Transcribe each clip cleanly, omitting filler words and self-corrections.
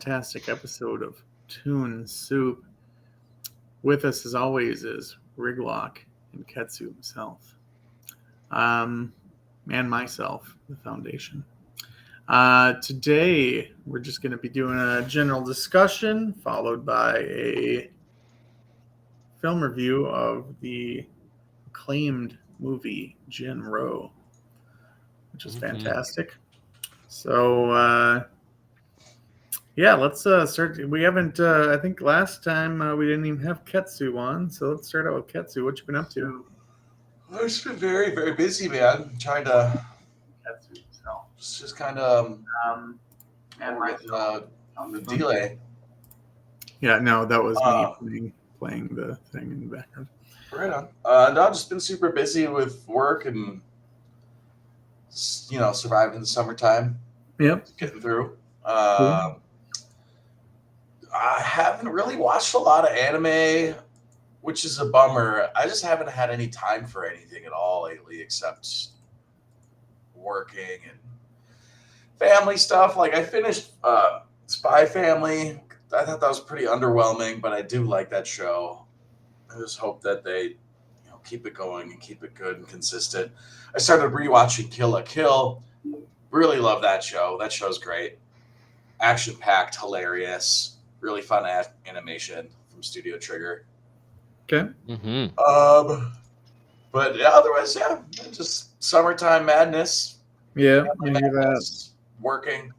Fantastic episode of Toon Soup. With us, as always, is Riglock and Ketsu himself, um, and myself, the Foundation. Today, we're just going to be doing a general discussion, followed by a film review of the acclaimed movie Jin Roh, which is fantastic. So, yeah, let's start. We haven't, I think last time we didn't even have Ketsu on, so let's start out with Ketsu. What you been up to? I've just been very, very busy, man. Trying to Ketsu, so. just kind of And the delay. Yeah, no, that was me playing the thing in the background. Right on. No, I've just been super busy with work and surviving the summertime. Yep. Getting through. Cool. I haven't really watched a lot of anime, which is a bummer. I just haven't had any time for anything at all lately except working and family stuff. Like I finished Spy Family. I thought that was pretty underwhelming, but I do like that show. I just hope that they keep it going and keep it good and consistent. I started rewatching Kill la Kill. Really love that show. That show's great. Action-packed, hilarious, really fun animation from Studio Trigger. Okay. But yeah, otherwise, yeah, just summertime madness. Yeah, madness, working.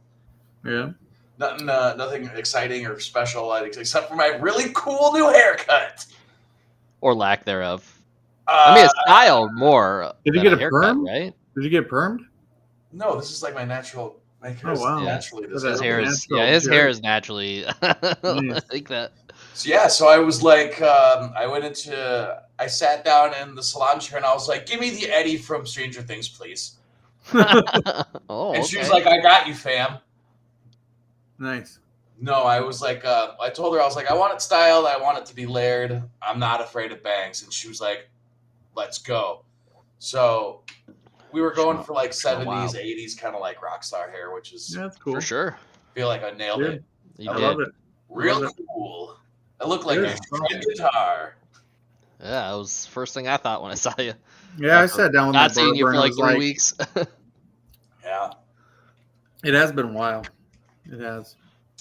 Yeah. Nothing exciting or special, except for my really cool new haircut. Or lack thereof. I mean, it's style more. Did you get a haircut, perm? Right? Did you get permed? No, this is like my natural. My hair is naturally this. His hair is his hair is naturally like that. So I was like, I sat down in the salon chair and I was like, "Give me the Eddie from Stranger Things, please." And she was like, "I got you, fam." Nice. No, I was like, I told her, I was like, I want it styled. I want it to be layered. I'm not afraid of bangs. And she was like, let's go. So we were going for like 70s, 80s, kind of like rock star hair, which is that's cool. For sure. I feel like I nailed it. You I love it. Real cool. I look like a guitar. Yeah, that was the first thing I thought when I saw you. Yeah, I sat down with not my seeing you barber for like and I was 3 weeks. Yeah. It has been a while. It has.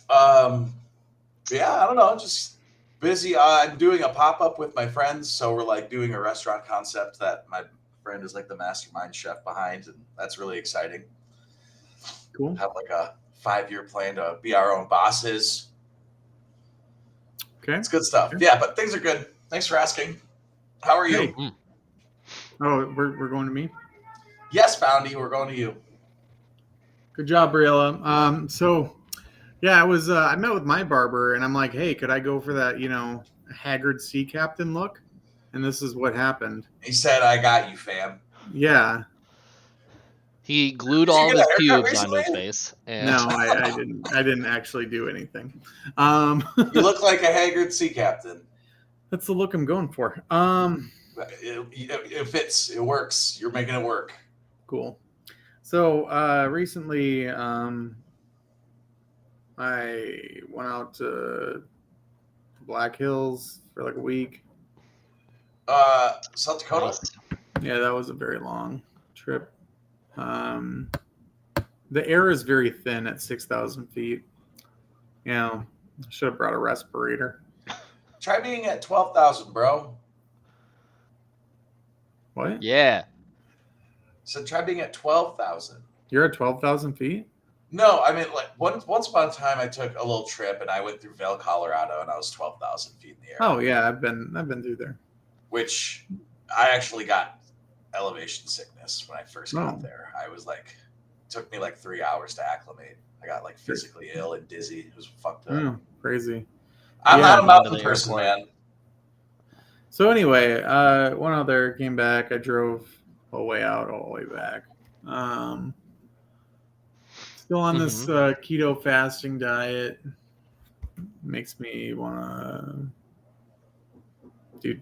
Yeah, I don't know. Just busy. I'm doing a pop-up with my friends. So we're like doing a restaurant concept that my friend is like the mastermind chef behind. And that's really exciting. Cool. Have like a 5-year plan to be our own bosses. Okay. It's good stuff. Okay. Yeah, but things are good. Thanks for asking. How are you? Hey. Oh, we're going to me? Yes, Foundy, we're going to you. Good job, Briella. So yeah, I met with my barber and I'm like, hey, could I go for that, haggard sea captain look? And this is what happened. He said, I got you, fam. Yeah. He glued all his pubes onto his face. And... No, I didn't. I didn't actually do anything. You look like a haggard sea captain. That's the look I'm going for. It fits. It works. You're making it work. Cool. So recently, I went out to Black Hills for like a week. South Dakota? Yeah, that was a very long trip. The air is very thin at 6,000 feet. I should have brought a respirator. Try being at 12,000, bro. What? Yeah. So try being at 12,000. You're at 12,000 feet? No, I mean, like once upon a time, I took a little trip and I went through Vail, Colorado, and I was 12,000 feet in the air. Oh yeah, I've been through there. Which I actually got elevation sickness when I first got there. I was like, it took me like 3 hours to acclimate. I got like physically ill and dizzy. It was fucked up. Crazy. I'm not a mountain person, man. So anyway, went out there, came back. I drove all the way out, all the way back. Still on this keto fasting diet. Makes me want to do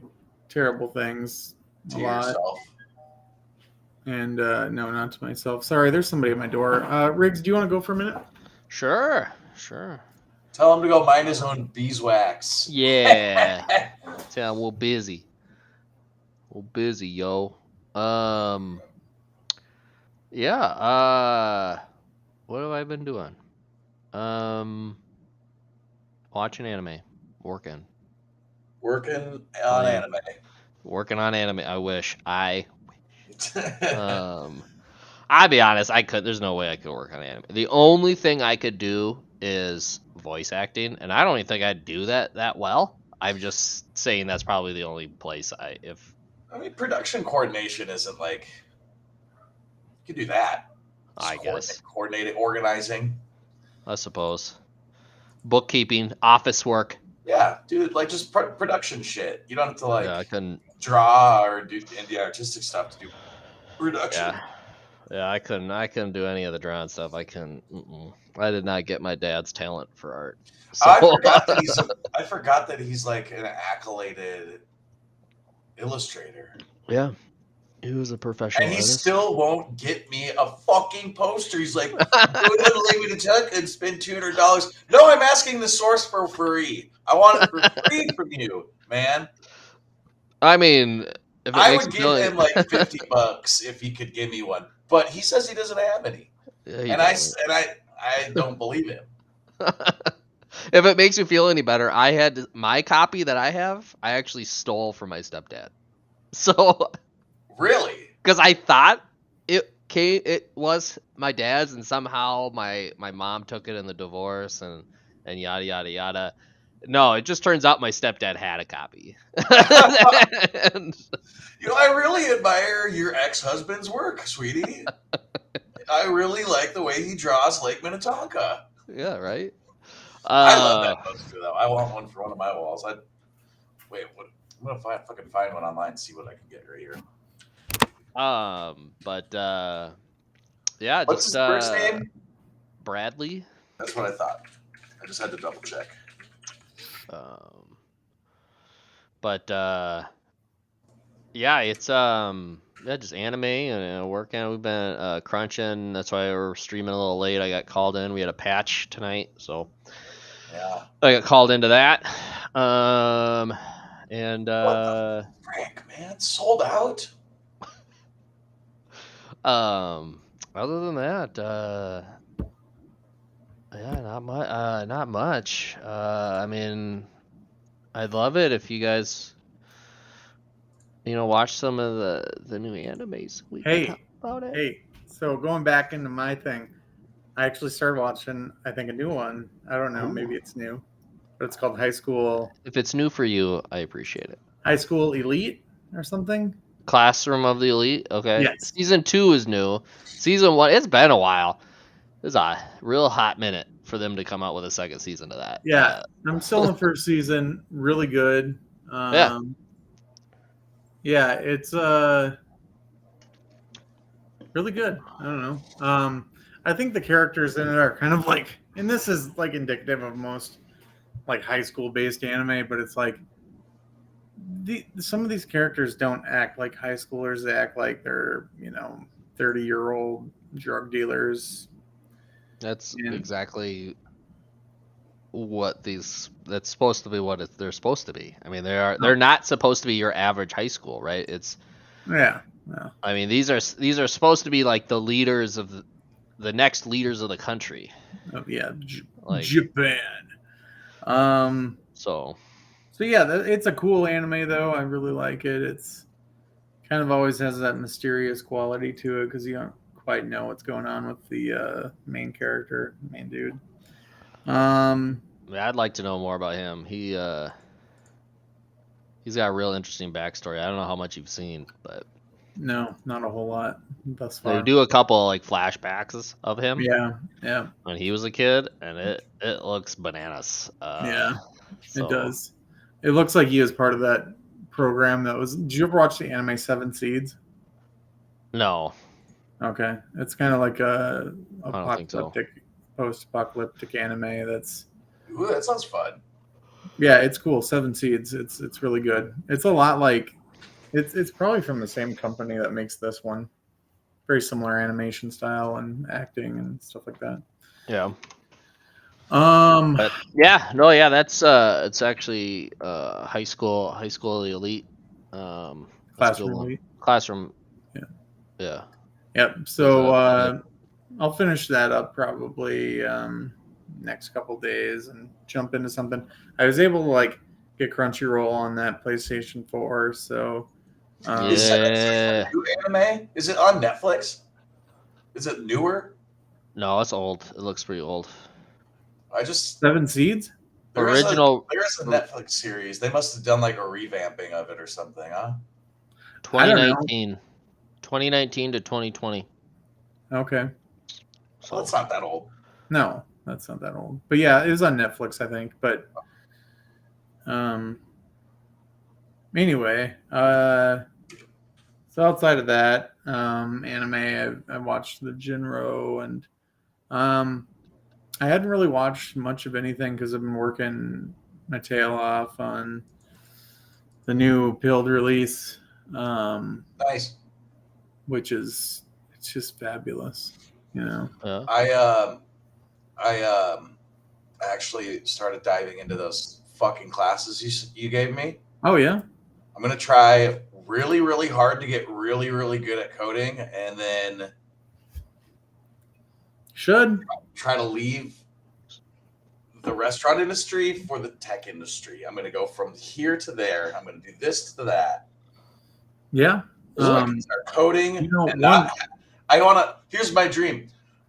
terrible things a lot. Yourself. And no, not to myself. Sorry, there's somebody at my door. Riggs, do you want to go for a minute? Sure. Tell him to go mind his own beeswax. Yeah. Tell him we're busy. We're busy, yo. Yeah. What have I been doing? Watching anime. Working on anime. Working on anime. I wish. I'll be honest, I could. There's no way I could work on anime. The only thing I could do is voice acting, and I don't even think I'd do that well. I'm just saying that's probably the only place I mean, production coordination isn't like you can do that. I guess Coordinated organizing. I suppose bookkeeping, office work. Yeah, dude, like just production shit. You don't have to like I couldn't draw or do any artistic stuff to do production. Yeah, I couldn't do any of the drawing stuff. I did not get my dad's talent for art. So. I forgot that he's like an accoladed illustrator. Yeah, he was a professional and he artist. Still won't get me a fucking poster. He's like, "Go ahead and leave me to check and spend $200." No, I'm asking the source for free. I want it for free from you, man. I mean, I would give him like $50 if he could give me one, but he says he doesn't have any, and I don't believe him. If it makes you feel any better, I had my copy that I have. I actually stole from my stepdad. So really, because I thought it was my dad's, and somehow my mom took it in the divorce and yada yada yada. No, it just turns out my stepdad had a copy. And, I really admire your ex-husband's work, sweetie. I really like the way he draws Lake Minnetonka. Yeah, right. I love that poster though. I want one for one of my walls. I'm gonna fucking find one online and see what I can get right here. Yeah. What's his first name? Bradley. That's what I thought. I just had to double check. Yeah, it's just anime and working. We've been crunching. That's why we're streaming a little late. I got called in. We had a patch tonight, so yeah, I got called into that. And what the frick, man, sold out. Other than that, yeah, not much. I mean, I'd love it if you guys, watch some of the new animes. We can talk about it. Hey, so going back into my thing, I actually started watching, I think, a new one. I don't know, maybe it's new, but it's called High School. If it's new for you, I appreciate it. High School Elite or something? Classroom of the Elite. Okay. Yes. Season 2 is new. Season 1, it's been a while. It's a real hot minute for them to come out with a second season of that. Yeah, I'm still in the first season. Really good. Yeah, it's really good. I don't know. I think the characters in it are kind of like, and this is like indicative of most like high school based anime, but it's like some of these characters don't act like high schoolers. They act like they're 30-year-old drug dealers. That's exactly that's supposed to be what they're supposed to be. I mean, they're not supposed to be your average high school, right? It's yeah. I mean, these are supposed to be like the leaders of the next leaders of the country. Oh yeah, Japan. So yeah, it's a cool anime though. I really like it. It's kind of always has that mysterious quality to it because you don't quite know what's going on with the main character, main dude. I'd like to know more about him. He's got a real interesting backstory. I don't know how much you've seen, but no, not a whole lot thus far. They do a couple like flashbacks of him. Yeah. When he was a kid, and it looks bananas. It does. It looks like he is part of that program that was. Did you ever watch the anime Seven Seeds? No. Okay, it's kind of like a apocalyptic, post-apocalyptic anime. Ooh, that sounds fun. Yeah, it's cool. Seven Seeds. It's really good. It's a lot like. It's probably from the same company that makes this one. Very similar animation style and acting and stuff like that. Yeah. But yeah, no, yeah, that's it's actually high school elite. That's a good Classroom one. Elite. Classroom. Yeah. Yeah. Yep. So I'll finish that up probably next couple days and jump into something. I was able to like get Crunchyroll on that PlayStation 4, so Is Seven Seas Yeah. a new anime? Is it on Netflix? Is it newer? No, it's old. It looks pretty old. I just Seven Seeds. Original there is a Netflix series. They must have done like a revamping of it or something, huh? I don't know. 2019 to 2020. Okay. So Well, it's not that old. No, that's not that old. But yeah, it was on Netflix, I think. But anyway, so outside of that, anime, I watched the Jin Roh, and I hadn't really watched much of anything because I've been working my tail off on the new Pilled release, Nice. which is it's just fabulous, you know. yeah. I actually started diving into those fucking classes you gave me. Oh yeah, I'm gonna try really, really hard to get really, really good at coding, and then should. try to leave the restaurant industry for the tech industry. I'm going to go from here to there. I'm going to do this to that. Yeah. So I can start coding. You know, and not, I want to. Here's my dream.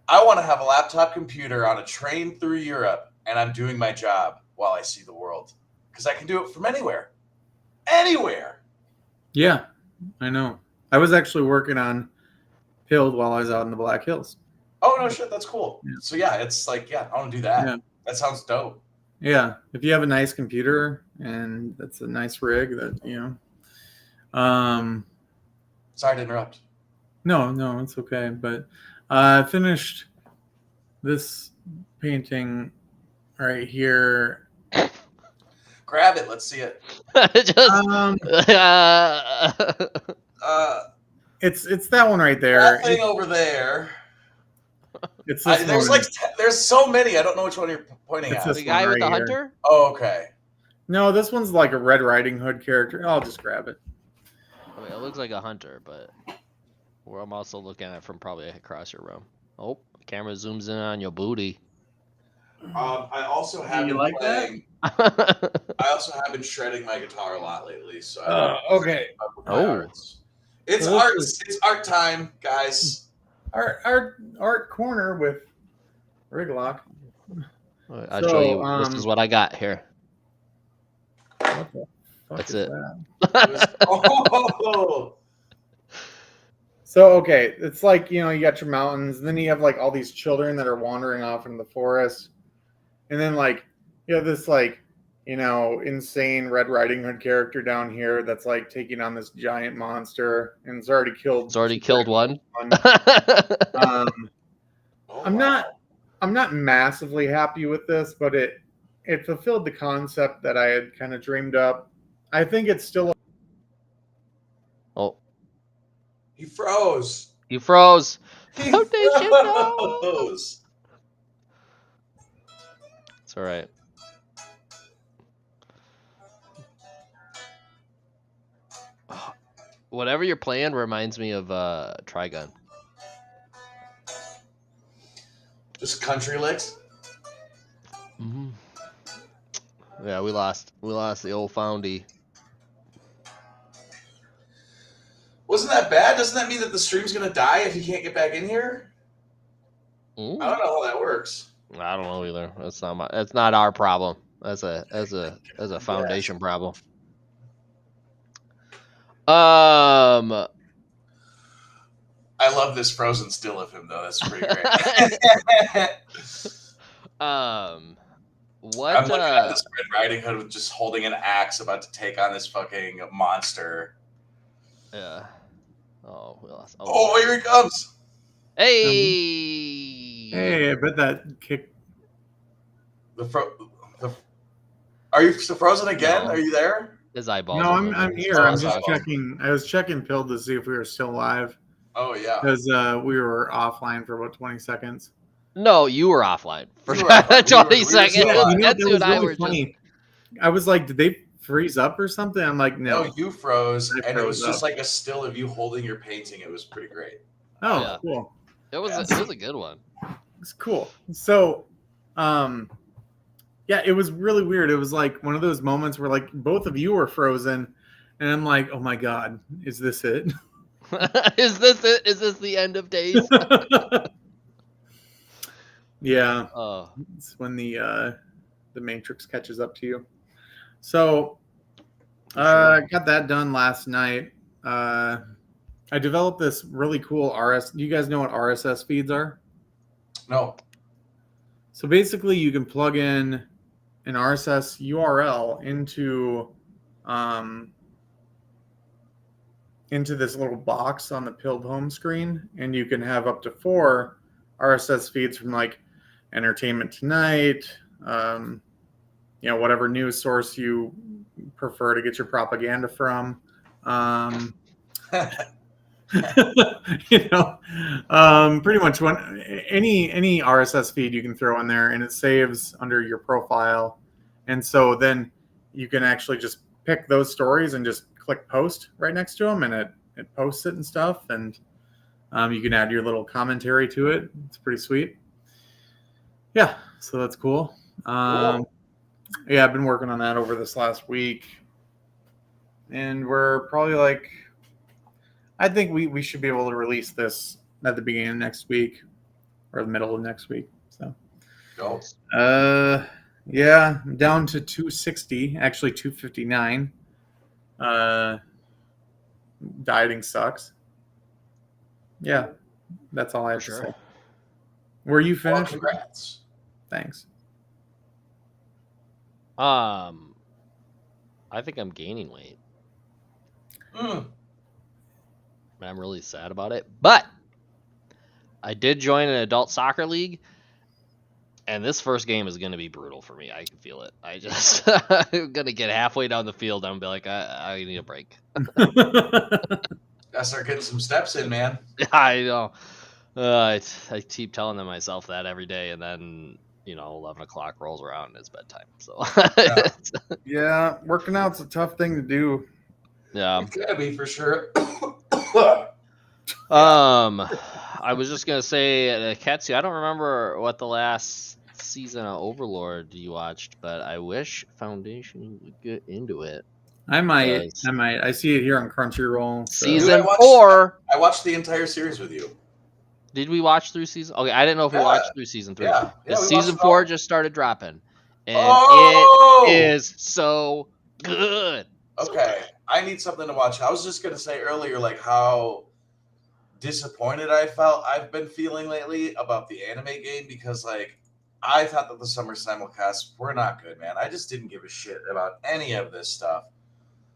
I want to have a laptop computer on a train through Europe, and I'm doing my job while I see the world because I can do it from anywhere. Anywhere. Yeah, I know. I was actually working on Pilled while I was out in the Black Hills. Oh no, shit, that's cool. Yeah. So yeah, it's like I want to do that. Yeah. That sounds dope. Yeah, if you have a nice computer and that's a nice rig, that Sorry to interrupt. No, it's okay. But I finished this painting right here. Grab it. Let's see it. It's that one right there. That thing over there. It's this there's one. like there's so many. I don't know which one you're pointing It's at. this the guy one with the right here. hunter? Oh, okay. No, this one's like a Red Riding Hood character. I'll just grab it. I mean, it looks like a hunter, but I'm also looking at it from probably across your room. Oh, the camera zooms in on your booty. I also have been like playing. I also have been shredding my guitar a lot lately. So okay. It's So art. It's art time, guys. Art corner with Riglock. I'll show you. This is what I got here. What the fuck That's is it. that? Oh. So okay, it's like you got your mountains, and then you have like all these children that are wandering off into the forest, and then like you have this like insane Red Riding Hood character down here that's like taking on this giant monster, and it's already killed. It's already killed one. I'm not massively happy with this, but it fulfilled the concept that I had kind of dreamed up. I think it's still. Oh, He froze. he froze. He Foundation, no! froze. It's all right. Whatever you're playing reminds me of Trigun. Just country licks. Mm-hmm. Yeah, we lost the old foundy. Wasn't that bad? Doesn't that mean that the stream's gonna die if he can't get back in here? Ooh. I don't know how that works. I don't know either. That's not our problem. That's a foundation problem. I love this frozen still of him though. That's pretty great. What? I'm looking at this Red Riding Hood with just holding an axe, about to take on this fucking monster. Yeah. Oh, we lost. Oh, here he comes! Hey. Hey, I bet that kick. Are you frozen again? No. Are you there? His eyeballs. No, I'm here. Oh, I'm his just eyeballs. checking. I was checking Pilled to see if we were still live Oh yeah. because we were offline for about 20 seconds. No, you were offline for You were offline. 20 We were seconds. still alive. that Ketsu was and I really were funny. I was like, did they freeze up or something? I'm like, No, no. you froze, I and it was froze just up. like a still of you holding your painting. It was pretty great. Oh, Yeah. cool. it was Yes. it was a good one. It's cool. So, yeah, it was really weird. It was like one of those moments where like both of you were frozen, and I'm like, oh my god, is this it? Is this it? Is this the end of days? Yeah, Oh, it's when the Matrix catches up to you. So, I got that done last night. I developed this really cool RS. Do you guys know what RSS feeds are? No. So basically, you can plug in an RSS URL into this little box on the Pilled home screen, and you can have up to 4 RSS feeds from like Entertainment Tonight, whatever news source you prefer to get your propaganda from. Pretty much any RSS feed you can throw in there, and it saves under your profile, and so then you can actually just pick those stories and just click post right next to them, and it posts it and stuff, and you can add your little commentary to it. It's pretty sweet. Yeah, so that's cool. Cool. Yeah, I've been working on that over this last week, and we're probably like, I think we should be able to release this at the beginning of next week or the middle of next week. So, Go. yeah, I'm down to 260, actually 259. Dieting sucks. Yeah, that's all I have to say. Were you Well, finished? congrats. Thanks. I think I'm gaining weight. I'm really sad about it, but I did join an adult soccer league, and this first game is going to be brutal for me. I can feel it. I'm going to get halfway down the field and be like, I need a break. Gotta start getting some steps in, man. I know. I keep telling them myself that every day, and then 11 o'clock rolls around and it's bedtime. So Yeah, working out's a tough thing to do. yeah. It's gotta be for sure. I was just gonna say, Ketsu, I don't remember what the last season of Overlord you watched, but I wish Foundation would get into it. I might. I see it here on Crunchyroll. So. Season 4. I watched the entire series with you. Did we watch through season? Okay, I didn't know if we watched through season 3. Yeah, season 4 just started dropping, and it is so good. Okay, I need something to watch. I was just gonna say earlier, like how disappointed I've been feeling lately about the anime game, because like I thought that the summer simulcasts were not good, man. I just didn't give a shit about any of this stuff.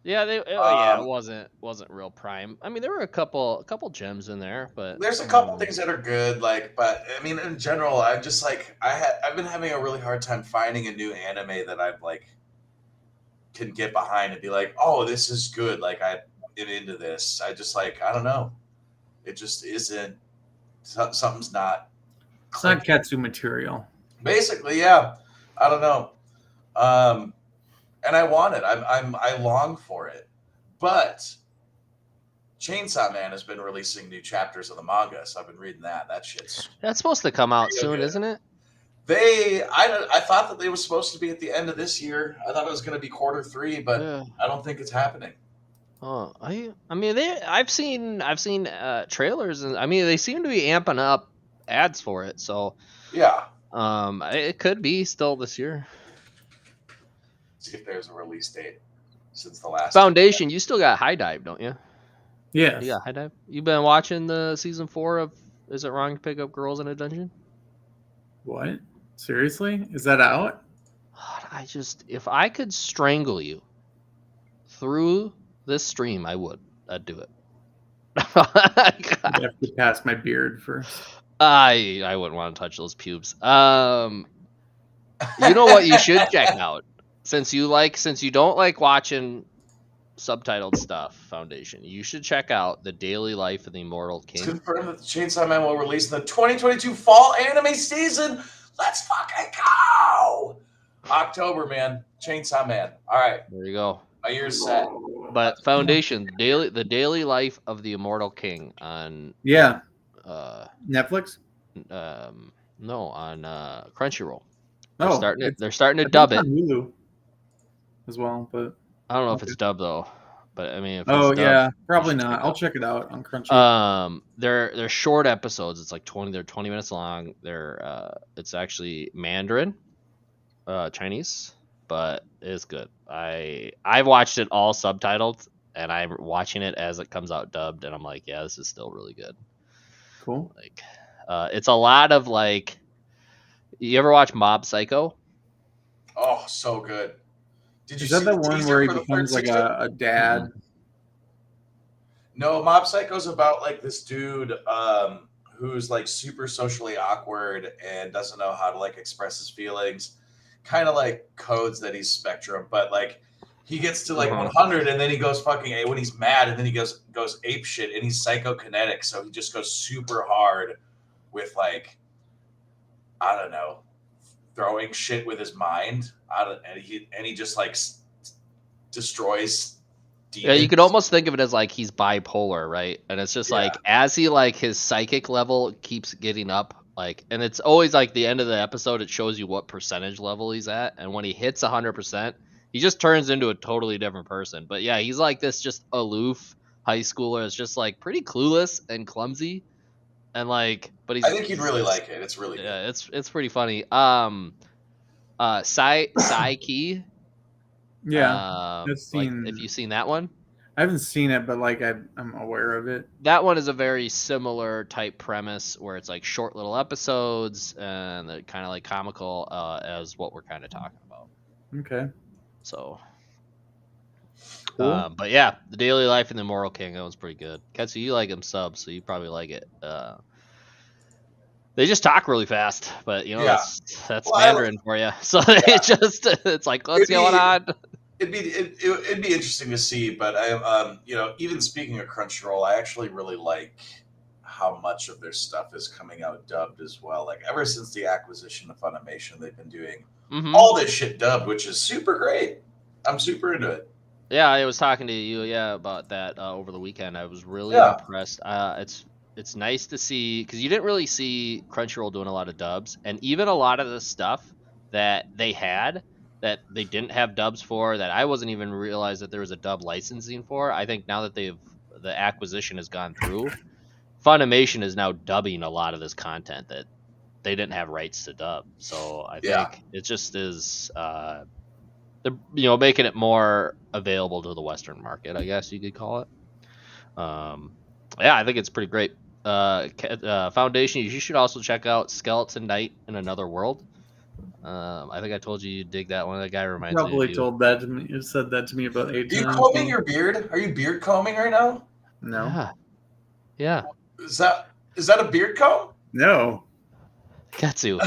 Yeah, it wasn't real prime. I mean, there were a couple gems in there, but there's a couple things that are good, but I mean, in general, I'm just like I've been having a really hard time finding a new anime that I've like can get behind and be like, oh, this is good. Like I'm into this. I just like, I don't know. It just isn't. Something's not. It's not Ketsu material. Basically, yeah. I don't know. And I want it. I long for it. But Chainsaw Man has been releasing new chapters of the manga, so I've been reading that. That shit's. That's supposed to come out soon, isn't it? I thought that they were supposed to be at the end of this year. I thought it was going to be Q3, but yeah. I don't think it's happening. Oh, I mean, I've seen trailers, and I mean, they seem to be amping up ads for it. So yeah, it could be still this year. See if there's a release date since the last Foundation. You still got High Dive, don't you? Yeah. You got High Dive. You've been watching the season 4 of Is It Wrong to Pick Up Girls in a Dungeon? What? Seriously? Is that out? If I could strangle you through this stream, I would. I'd do it. I'd have to pass my beard first. I wouldn't want to touch those pubes. You know what you should check out, since you don't like watching subtitled stuff, Foundation, you should check out The Daily Life of the Immortal It's King. confirmed that the Chainsaw Man will release in the 2022 fall anime season. Let's fucking go! October, man. Chainsaw Man. All right, There you go. my year's set. But Foundation, The Daily Life of the Immortal King on Yeah. uh Netflix? no, on Crunchyroll. Oh, They're starting to I think dub it's it. on Hulu as well, but I don't know if okay. it's dubbed though. But I mean, if Oh it's dubbed, yeah, probably should not. check it I'll out. check it out on Crunchy. They're short episodes. It's like 20. They're 20 minutes long. It's actually Mandarin, Chinese, but it's good. I've watched it all subtitled, and I'm watching it as it comes out dubbed, and I'm like, yeah, this is still really good. Cool. Like, it's a lot of like. You ever watch Mob Psycho? Oh, so good. Did you Is that see the the one teaser where he for the becomes third like season? a dad? No, Mob Psycho's about like this dude who's like super socially awkward and doesn't know how to like express his feelings. Kind of like codes that he's spectrum, but like he gets to like 100 and then he goes fucking when he's mad and then he goes ape shit and he's psychokinetic, so he just goes super hard with like I don't know, throwing shit with his mind. And he just like destroys Yeah, you demons. could almost think of it as like he's bipolar, right? And it's just like as he like his psychic level keeps getting up, like, and it's always like the end of the episode, it shows you what percentage level he's at, and when he hits 100%, he just turns into a totally different person. But yeah, he's like this just aloof high schooler. It's just like pretty clueless and clumsy, and like, but I think you'd really like it. It's really good. Yeah, it's pretty funny. Psyche. Yeah, I've Like, seen. if you've seen that one. I haven't seen it, but like I'm aware of it. That one is a very similar type premise where it's like short little episodes and they're kind of like comical as what we're kind of talking about. Okay. So, Cool. but yeah, The Daily Life and the Immortal King, that one's pretty good. Ketsu, you like him sub, so you probably like it. They just talk really fast, but you know that's Mandarin for you. So it's like, what's going on? It'd be interesting to see, but I even speaking of Crunchyroll, I actually really like how much of their stuff is coming out dubbed as well. Like ever since the acquisition of Funimation, they've been doing all this shit dubbed, which is super great. I'm super into it. Yeah, I was talking to you about that over the weekend. I was really impressed. It's nice to see, because you didn't really see Crunchyroll doing a lot of dubs, and even a lot of the stuff that they had that they didn't have dubs for, that I wasn't even realized that there was a dub licensing for. I think now that the acquisition has gone through, Funimation is now dubbing a lot of this content that they didn't have rights to dub. So I think it just is, they're making it more available to the Western market, I guess you could call it. Yeah, I think it's pretty great. Foundation, you should also check out Skeleton Knight in Another World. I think I told you dig that one. That guy reminds me of you. Probably told that to me. You said that to me about 8 times. Are you combing your beard? Are you beard combing right now? No. Yeah. Is that a beard comb? No. Katsu.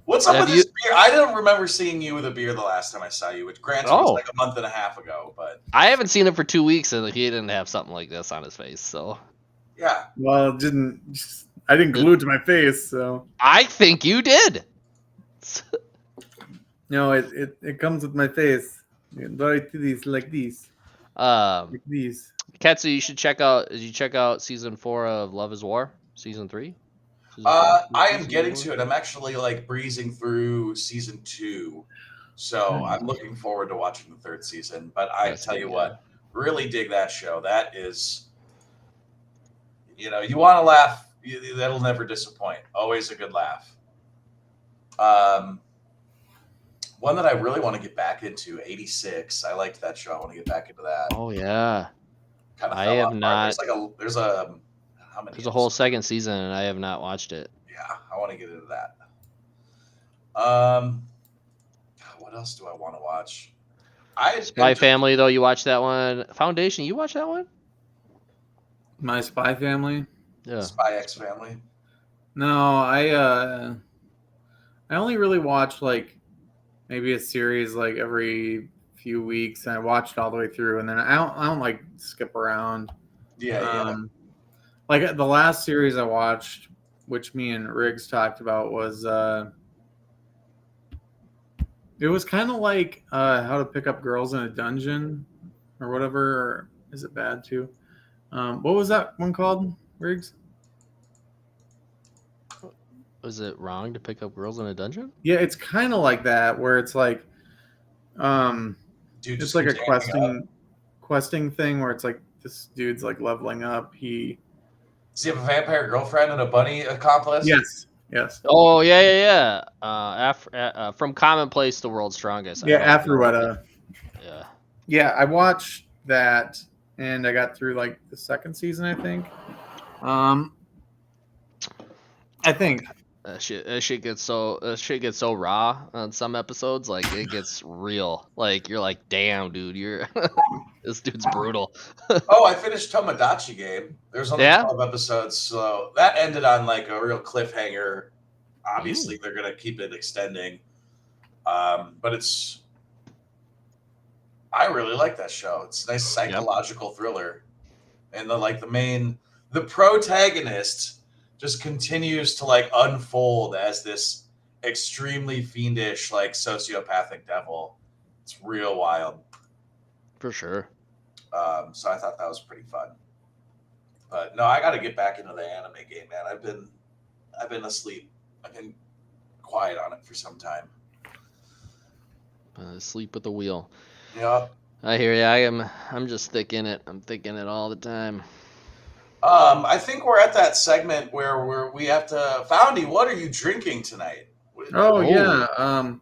What's up with this beard? I don't remember seeing you with a beard the last time I saw you, which granted was like a month and a half ago, but I haven't seen him for 2 weeks and he didn't have something like this on his face, so yeah. Well, I didn't glue it to my face, so I think you did. No, it comes with my face. Right to these like these. Like these. Katsu, you should check out season 4 of Love is War, season 3. I am getting to it. I'm actually like breezing through season 2. So I'm looking forward to watching the 3rd season. But I tell you what, really dig that show. That is, you want to laugh. That'll never disappoint. Always a good laugh. One that I really want to get back into, 86. I liked that show. I want to get back into that. Oh yeah. I have not. There's a whole second season, and I have not watched it. Yeah, I want to get into that. What else do I want to watch? Spy Family, though, you watched that one. Foundation, you watched that one? My Spy Family? Yeah. Spy X Family? No, I only really watch like maybe a series like every few weeks, and I watched all the way through. And then I don't like skip around. Yeah. Like the last series I watched, which me and Riggs talked about, was it was kind of like How to Pick Up Girls in a Dungeon or whatever. Or is it bad too? What was that one called, Riggs? Was it wrong to pick up girls in a dungeon? Yeah, it's kind of like that, where it's like, Dude, it's just like a keeps amping up. questing thing where it's like this dude's like leveling up. Does he have a vampire girlfriend and a bunny accomplice? Yes. Oh yeah. From Commonplace to World's Strongest. Yeah, Afrueta. Yeah. Yeah, I watched that and I got through like the second season, I think. I think. That shit gets so raw on some episodes. Like it gets real. Like you're like, damn, dude, you're this dude's brutal. Oh, I finished Tomodachi Game. There's only Yeah? 12 episodes, so that ended on like a real cliffhanger. Obviously, they're gonna keep it extending, but I really like that show. It's a nice psychological thriller, and the protagonist just continues to like unfold as this extremely fiendish, like sociopathic devil. It's real wild. For sure. So I thought that was pretty fun. But no, I got to get back into the anime game, man. I've been asleep. I've been quiet on it for some time. Sleep at the wheel. Yeah. I hear you. I'm just thick in it. I'm thick in it all the time. I think we're at that segment where we have to. Foundy, what are you drinking tonight? Yeah. I'm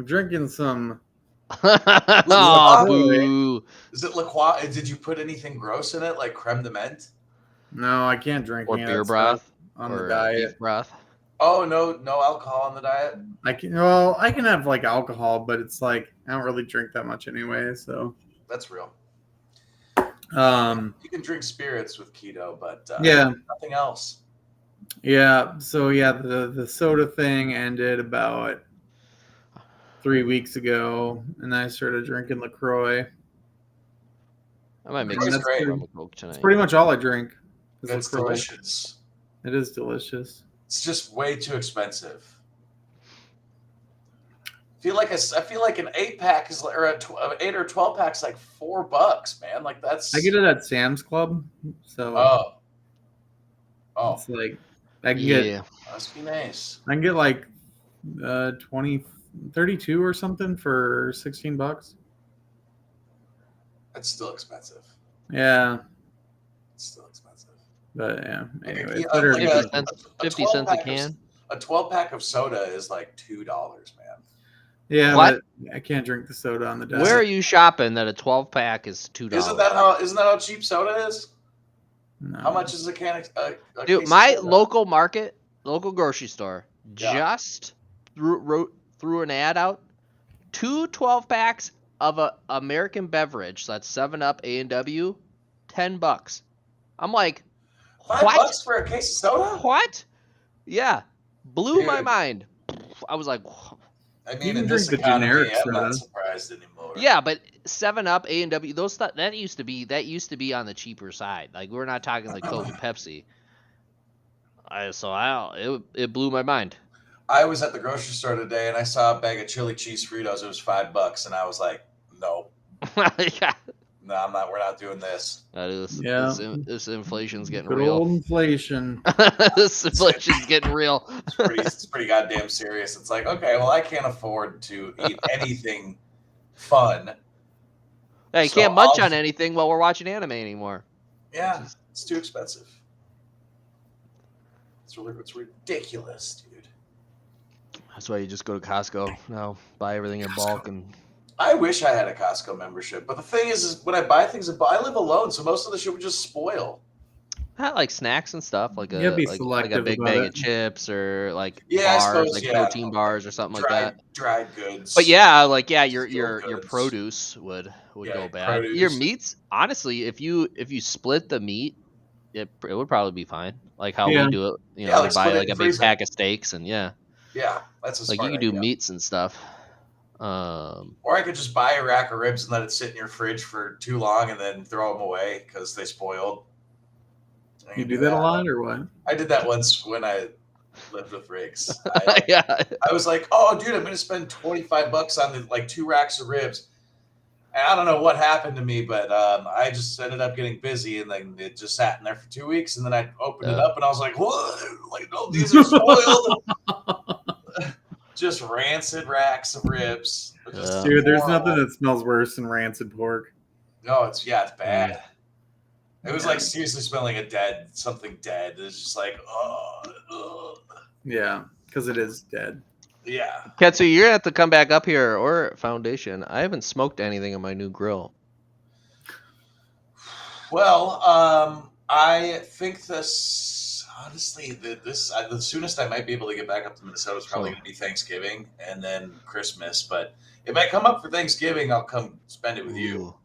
drinking some. Oh, boo. Is it LaCroix? Did you put anything gross in it, like creme de menthe? No, I can't drink or any beer of that broth stuff on or the diet. beef broth. Oh, no alcohol on the diet? I can have like alcohol, but it's like I don't really drink that much anyway, so That's real. you can drink spirits with keto, but nothing else. Yeah, so the soda thing ended about 3 weeks ago, and I started drinking LaCroix. I might make some rum and Coke tonight. That's pretty much all I drink. It's delicious. It is delicious. It's just way too expensive. I feel like an 8-pack is or an 8 or 12-pack is like $4, man. Like that's. I get it at Sam's Club, so. Oh. It's like I can get. Must be nice. I can get like 32 or something for $16. That's still expensive. Yeah. It's still expensive. But yeah, anyway, 50 cents a can. A 12-pack of soda is like $2, man. Yeah, what? But I can't drink the soda on the diet. Where are you shopping that a 12-pack is $2? Isn't that how cheap soda is? No. How much is a can? Dude, my local grocery store just threw an ad out. 2 12-packs of a American beverage. So that's 7-Up, A&W, $10. I'm like, $5 for a case of soda? What? Yeah, blew my mind. I was like, I mean, in this economy, I'm not surprised anymore. Yeah, but 7-Up, A&W, those stuff that used to be on the cheaper side. Like we're not talking like Coke and Pepsi. It blew my mind. I was at the grocery store today and I saw a bag of chili cheese Fritos. It was $5, and I was like, no. Yeah. No, we're not doing this. This inflation's getting Good real. Old inflation. This inflation's getting real. It's pretty goddamn serious. It's like, okay, well, I can't afford to eat anything fun. Hey, you can't munch on anything while we're watching anime anymore. Yeah, it's too expensive. It's ridiculous, dude. That's why you just go to Costco now, buy everything in bulk. And I wish I had a Costco membership, but the thing is when I buy things, I live alone, so most of the shit would just spoil. Not like snacks and stuff, like a big bag of chips or like bars, protein bars or something like that. Dried goods. But your produce would go bad. Your meats, honestly, if you split the meat, it would probably be fine. Like how we do it, we buy like a big pack of steaks and yeah, that's a like you can do meats and stuff. Or I could just buy a rack of ribs and let it sit in your fridge for too long and then throw them away because they spoiled. I You can do that a lot, or what? I did that once when I lived with Riggs. Yeah. I was like, oh, dude, I'm going to spend $25 on like 2 racks of ribs. And I don't know what happened to me, but I just ended up getting busy, and then it just sat in there for 2 weeks, and then I opened it up, and I was like, what? Like, no, these are spoiled. Just rancid racks of ribs. Just Dude, there's horrible. nothing that smells worse than rancid pork. No, it's bad. It was Yeah. like seriously smelling something dead. It's just like, oh, Yeah, because it is dead. yeah. Ketsu, you're gonna have to come back up here or Foundation. I haven't smoked anything in my new grill. Well, I think this honestly, the soonest I might be able to get back up to Minnesota is probably going to be Thanksgiving and then Christmas. But if I come up for Thanksgiving, I'll come spend it with you.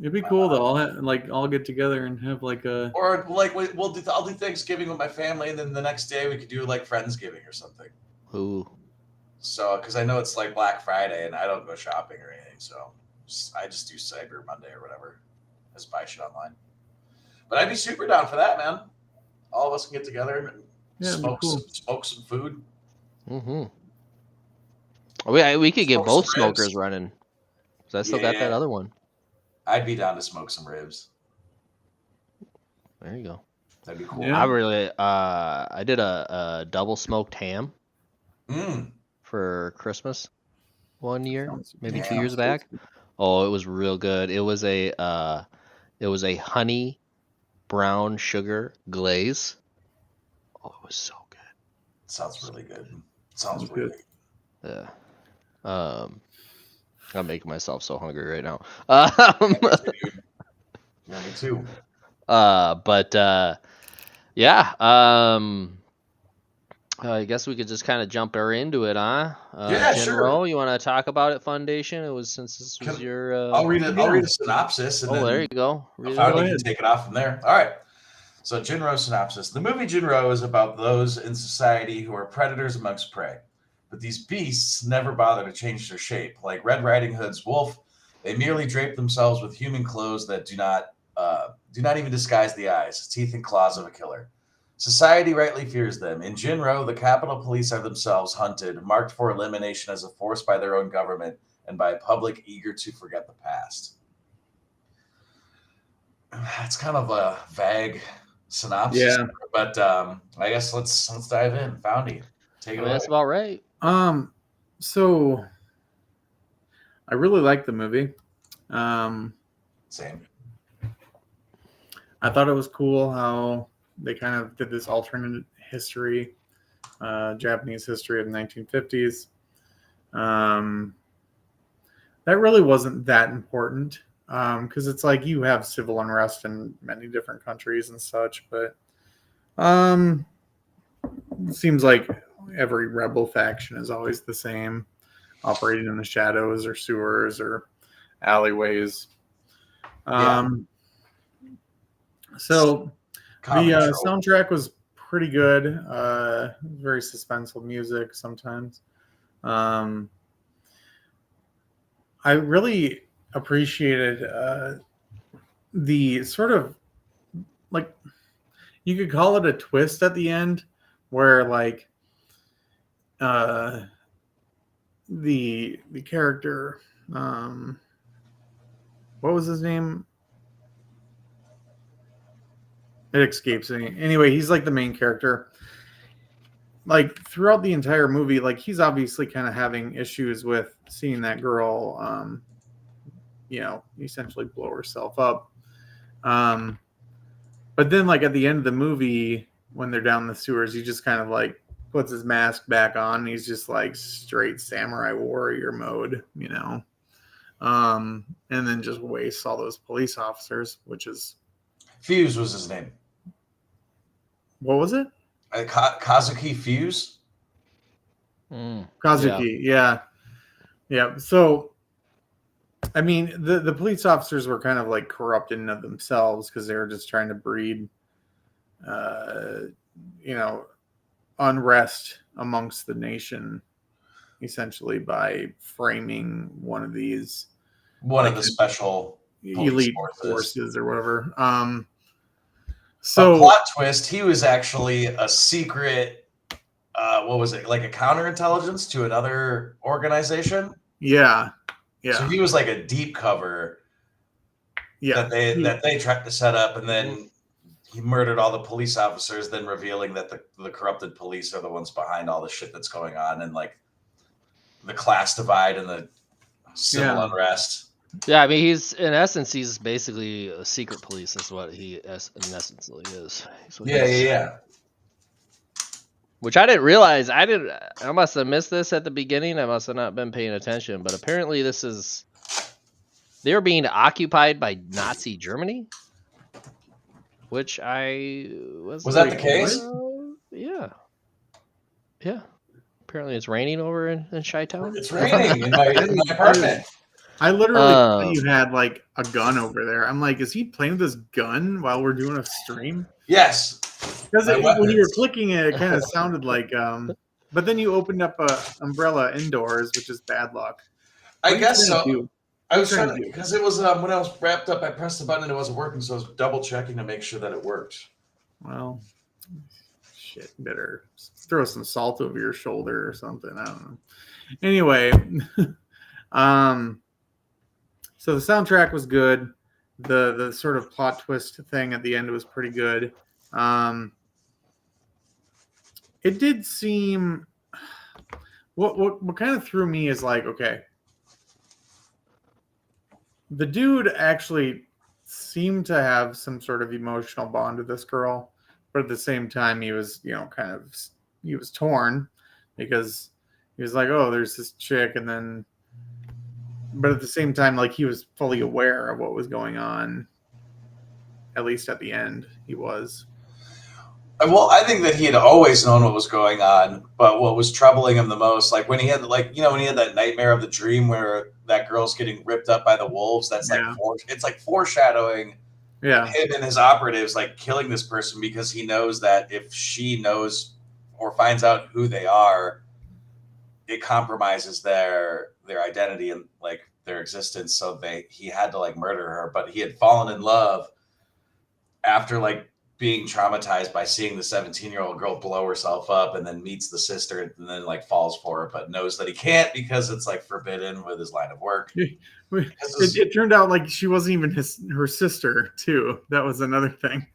It'd be cool though. All get together and have like a. Or like I'll do Thanksgiving with my family, and then the next day we could do like Friendsgiving or something. Ooh. So, because I know it's like Black Friday, and I don't go shopping or anything, so I just do Cyber Monday or whatever. I just buy shit online. But I'd be super down for that, man. All of us can get together and smoke some food. Mm-hmm. We could get both smokers running. Because I still got that other one. I'd be down to smoke some ribs. There you go. That'd be cool. Yeah. I did a double smoked ham for Christmas one year, maybe 2 years back. Oh, it was real good. It was a honey brown sugar glaze. Oh, it was so good. Sounds really good. Sounds really good. Yeah. I'm making myself so hungry right now. Yeah, me too. Yeah. I guess we could just kind of jump her into it, huh? Yeah, Jin sure. Roh, you want to talk about it, Foundation? It was since this was your. I'll read a synopsis, and then there you go. Foundation can take it off from there. All right. So, Jin Roh synopsis. The movie Jin Roh is about those in society who are predators amongst prey. But these beasts never bother to change their shape. Like Red Riding Hood's wolf, they merely drape themselves with human clothes that do not even disguise the eyes, teeth, and claws of a killer. Society rightly fears them. In Jin Roh, the Capitol Police are themselves hunted, marked for elimination as a force by their own government and by a public eager to forget the past. That's kind of a vague synopsis, but I guess let's dive in. Foundy, take it away. That's about right. So I really liked the movie. Same. I thought it was cool how they kind of did this alternate history, Japanese history of the 1950s. That really wasn't that important because it's like you have civil unrest in many different countries and such, but it seems like every rebel faction is always the same, operating in the shadows or sewers or alleyways. So the soundtrack was pretty good. Very suspenseful music sometimes. I really appreciated the sort of like you could call it a twist at the end where like the character what was his name? It escapes me. Anyway, he's like the main character. Like throughout the entire movie, like he's obviously kind of having issues with seeing that girl, essentially blow herself up. But then like at the end of the movie, when they're down the sewers, he just kind of like puts his mask back on. And he's just like straight samurai warrior mode, and then just wastes all those police officers, which is Fuse was his name. What was it? Kazuki Fuse. Kazuki, yeah. So, I mean, the police officers were kind of like corrupt in and of themselves because they were just trying to breed, unrest amongst the nation. essentially by framing one of these One of the special elite forces or whatever. A So plot twist, he was actually a secret, what was it, like a counterintelligence to another organization? yeah. So he was like a deep cover Yeah. that they tried to set up, and then he murdered all the police officers, then revealing that the corrupted police are the ones behind all the shit that's going on, and like the class divide and the civil unrest. Yeah, I mean, he's basically a secret police. Is what he in essence is. Yeah. Which I didn't realize. I must have missed this at the beginning. I must have not been paying attention. But apparently, they're being occupied by Nazi Germany. Which was that the case? Yeah. Apparently, it's raining over in Chi-Town. It's raining in my apartment. I literally thought you had like a gun over there. I'm like, is he playing with this gun while we're doing a stream? Yes. Because when you were clicking it kind of sounded like. But then you opened up a umbrella indoors, which is bad luck. I guess so. I was trying to, because it was when I was wrapped up, I pressed the button and it wasn't working, so I was double checking to make sure that it worked. Well, shit, better throw some salt over your shoulder or something. I don't know. Anyway, so the soundtrack was good. The sort of plot twist thing at the end was pretty good. It did seem what kind of threw me is like, okay, the dude actually seemed to have some sort of emotional bond with this girl, but at the same time he was, he was torn because he was like, oh, there's this chick, and then but at the same time, like, he was fully aware of what was going on. At least at the end, he was. Well, I think that he had always known what was going on, but what was troubling him the most, like when he had when he had that nightmare of the dream where that girl's getting ripped up by the wolves, that's it's like foreshadowing him and his operatives like killing this person, because he knows that if she knows or finds out who they are, it compromises their identity and like their existence. So he had to like murder her, but he had fallen in love after like being traumatized by seeing the 17-year-old girl blow herself up, and then meets the sister and then like falls for her, but knows that he can't because it's like forbidden with his line of work. It turned out like she wasn't even her sister too. That was another thing.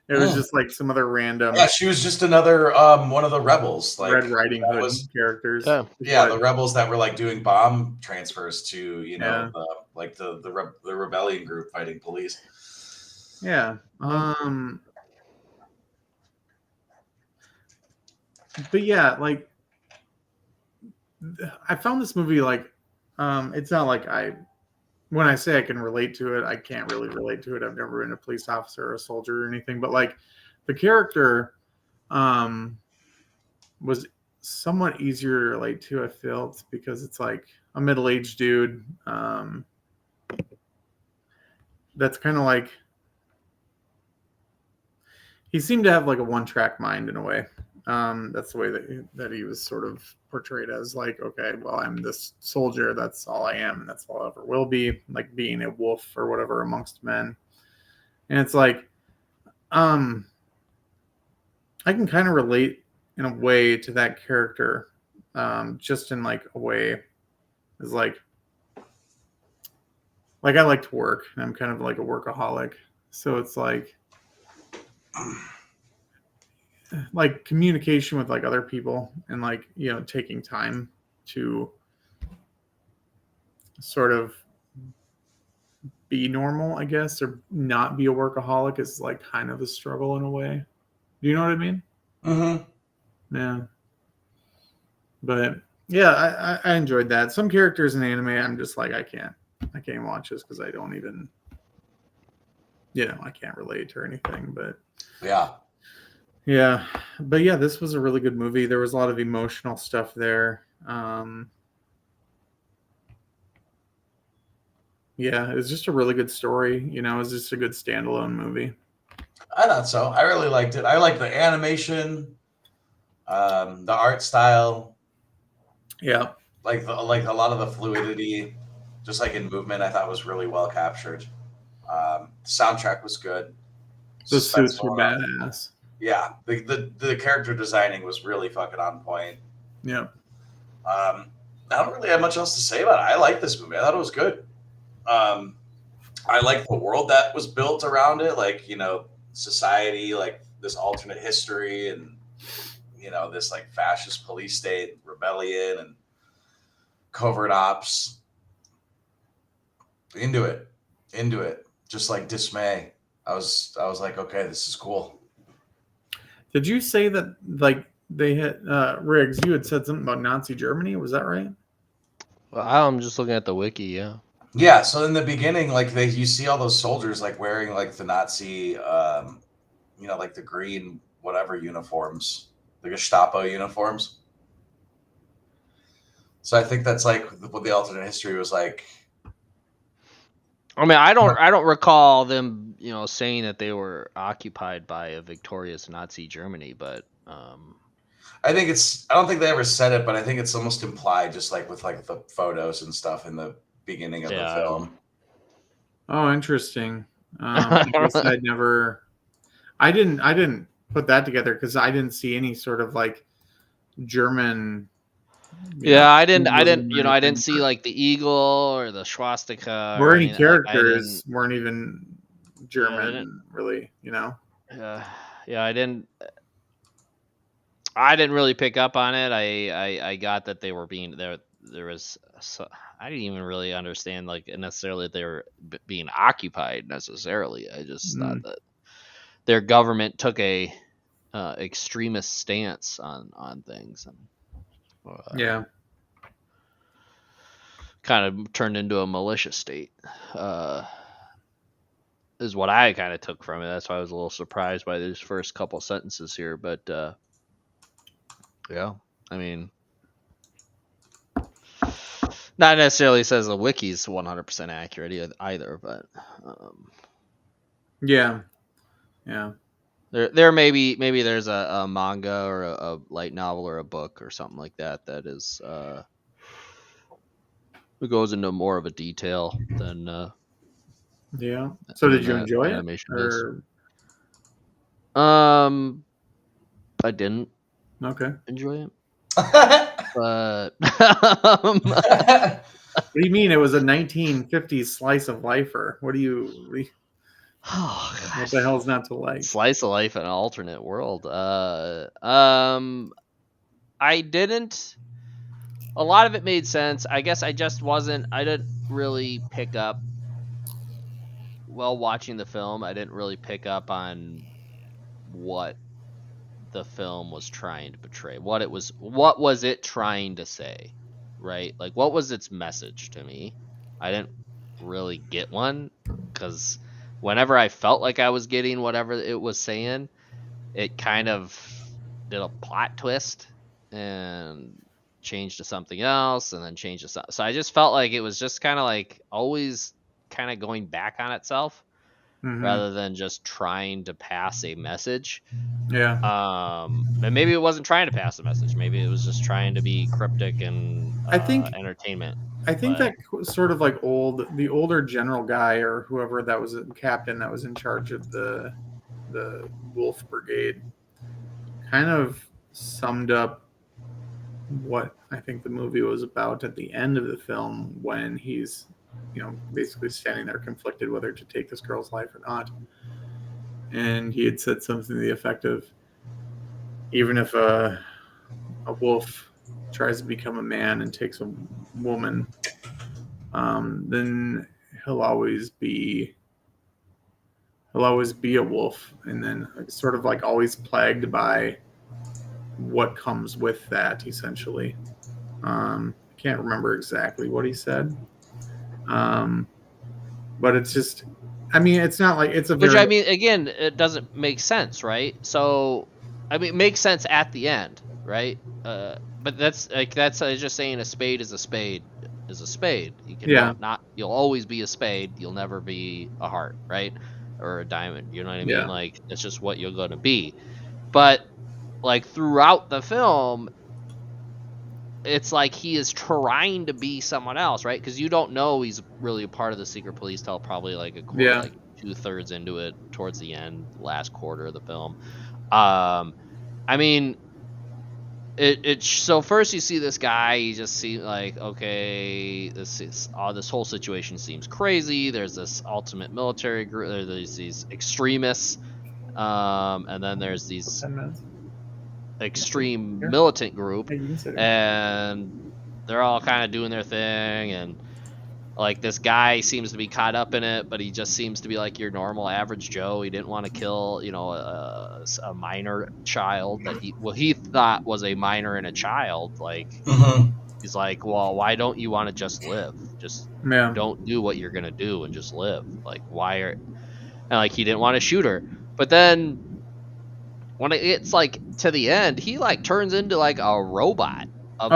It was just like some other random. Yeah, she was just another one of the rebels, like Red Riding Hood characters. Yeah, the rebels that were like doing bomb transfers to the rebellion group fighting police. Yeah. But yeah, like I found this movie like it's not like when I say I can relate to it, I can't really relate to it. I've never been a police officer or a soldier or anything, but like the character was somewhat easier to relate to, I felt, because it's like a middle-aged dude that's kind of like, he seemed to have like a one-track mind in a way. That's the way that he was sort of portrayed as, like, okay, well, I'm this soldier, that's all I am, and that's all I ever will be, like being a wolf or whatever amongst men. And it's like, I can kind of relate in a way to that character, just in like a way is like I like to work, and I'm kind of like a workaholic, so it's like communication with like other people, and like, taking time to sort of be normal, I guess, or not be a workaholic is like kind of a struggle in a way. Do you know what I mean? Mm-hmm. Yeah. But yeah, I enjoyed that. Some characters in anime, I'm just like, I can't watch this because I don't even, I can't relate or anything. But yeah, but yeah, this was a really good movie. There was a lot of emotional stuff there. Yeah, it was just a really good story. It was just a good standalone movie. I thought so. I really liked it. I like the animation, the art style. Yeah. like a lot of the fluidity, just like in movement, I thought was really well captured. Soundtrack was good, The suits were suspenseful enough. badass. Yeah, the character designing was really fucking on point. Yeah. I don't really have much else to say about it. I like this movie. I thought it was good. I like the world that was built around it, like, society, like this alternate history, and this like fascist police state, rebellion, and covert ops. Into it. Just like dismay. I was like, okay, this is cool. Did you say that like they had Riggs? You had said something about Nazi Germany. Was that right? Well, I'm just looking at the wiki. Yeah. Yeah, so in the beginning, like you see all those soldiers like wearing like the Nazi, like the green whatever uniforms, the Gestapo uniforms. So I think that's like what the alternate history was like. I mean, I don't recall them, saying that they were occupied by a victorious Nazi Germany, but I don't think they ever said it, but I think it's almost implied, just like with like the photos and stuff in the beginning of the film. Oh, interesting. I guess I didn't put that together because I didn't see any sort of like German. I didn't see like the eagle or the swastika or any anything. characters weren't even German, really. Yeah, I didn't really pick up on it. I got that they were being there. There was, I didn't even really understand like necessarily that they were being occupied necessarily. I just thought that their government took a extremist stance on things. Yeah, kind of turned into a militia state. Is what I kind of took from it. That's why I was a little surprised by these first couple sentences here, but yeah, I mean, not necessarily says the wiki's 100% accurate either, but yeah. There maybe there's a manga or a light novel or a book or something like that is it goes into more of a detail than yeah. So did you enjoy it? Animation Or... I didn't Okay. enjoy it. But what do you mean it was a 1950s slice of lifer? What do you what the hell's not to like? Slice of life in an alternate world. I didn't. A lot of it made sense. I guess I didn't really pick up while watching the film. I didn't really pick up on what the film was trying to portray. What was it trying to say? Right? Like, what was its message to me? I didn't really get one, because whenever I felt like I was getting whatever it was saying, it kind of did a plot twist and changed to something else and then changed to something. So I just felt like it was just kind of like always kind of going back on itself rather than just trying to pass a message. Yeah. And maybe it wasn't trying to pass a message. Maybe it was just trying to be cryptic and I think entertainment. I think that sort of like the older general guy or whoever that was, the captain that was in charge of the Wolf Brigade, kind of summed up what I think the movie was about at the end of the film, when he's, basically standing there conflicted whether to take this girl's life or not. And he had said something to the effect of, even if a wolf tries to become a man and takes a woman, then he'll always be a wolf, and then sort of like always plagued by what comes with that, essentially. I can't remember exactly what he said, but it's just, I mean, it's not like it's a very... Which, I mean, again, it doesn't make sense, right? So, I mean, it makes sense at the end, right? But that's just saying a spade is a spade is a spade. You can you'll always be a spade. You'll never be a heart, right? Or a diamond. You know what I mean? Yeah. Like, it's just what you're going to be. But like throughout the film, it's like he is trying to be someone else, right? Because you don't know he's really a part of the secret police till probably like Yeah. like 2/3 into it, towards the end, last quarter of the film. I mean, so first you see this guy, he just seems like, okay, this whole situation seems crazy. There's this ultimate military group, there's these extremists, and then there's these 10 minutes. extreme Here. militant group, Hey, you can sit here. and they're all kind of doing their thing, and like this guy seems to be caught up in it, but he just seems to be like your normal average Joe. He didn't want to kill, a minor child that he thought was a minor and a child. Like, he's like, well, why don't you want to just live? Just Yeah. don't do what you're gonna do and just live. Like, and like he didn't want to shoot her, but then when it's like to the end, he like turns into like a robot of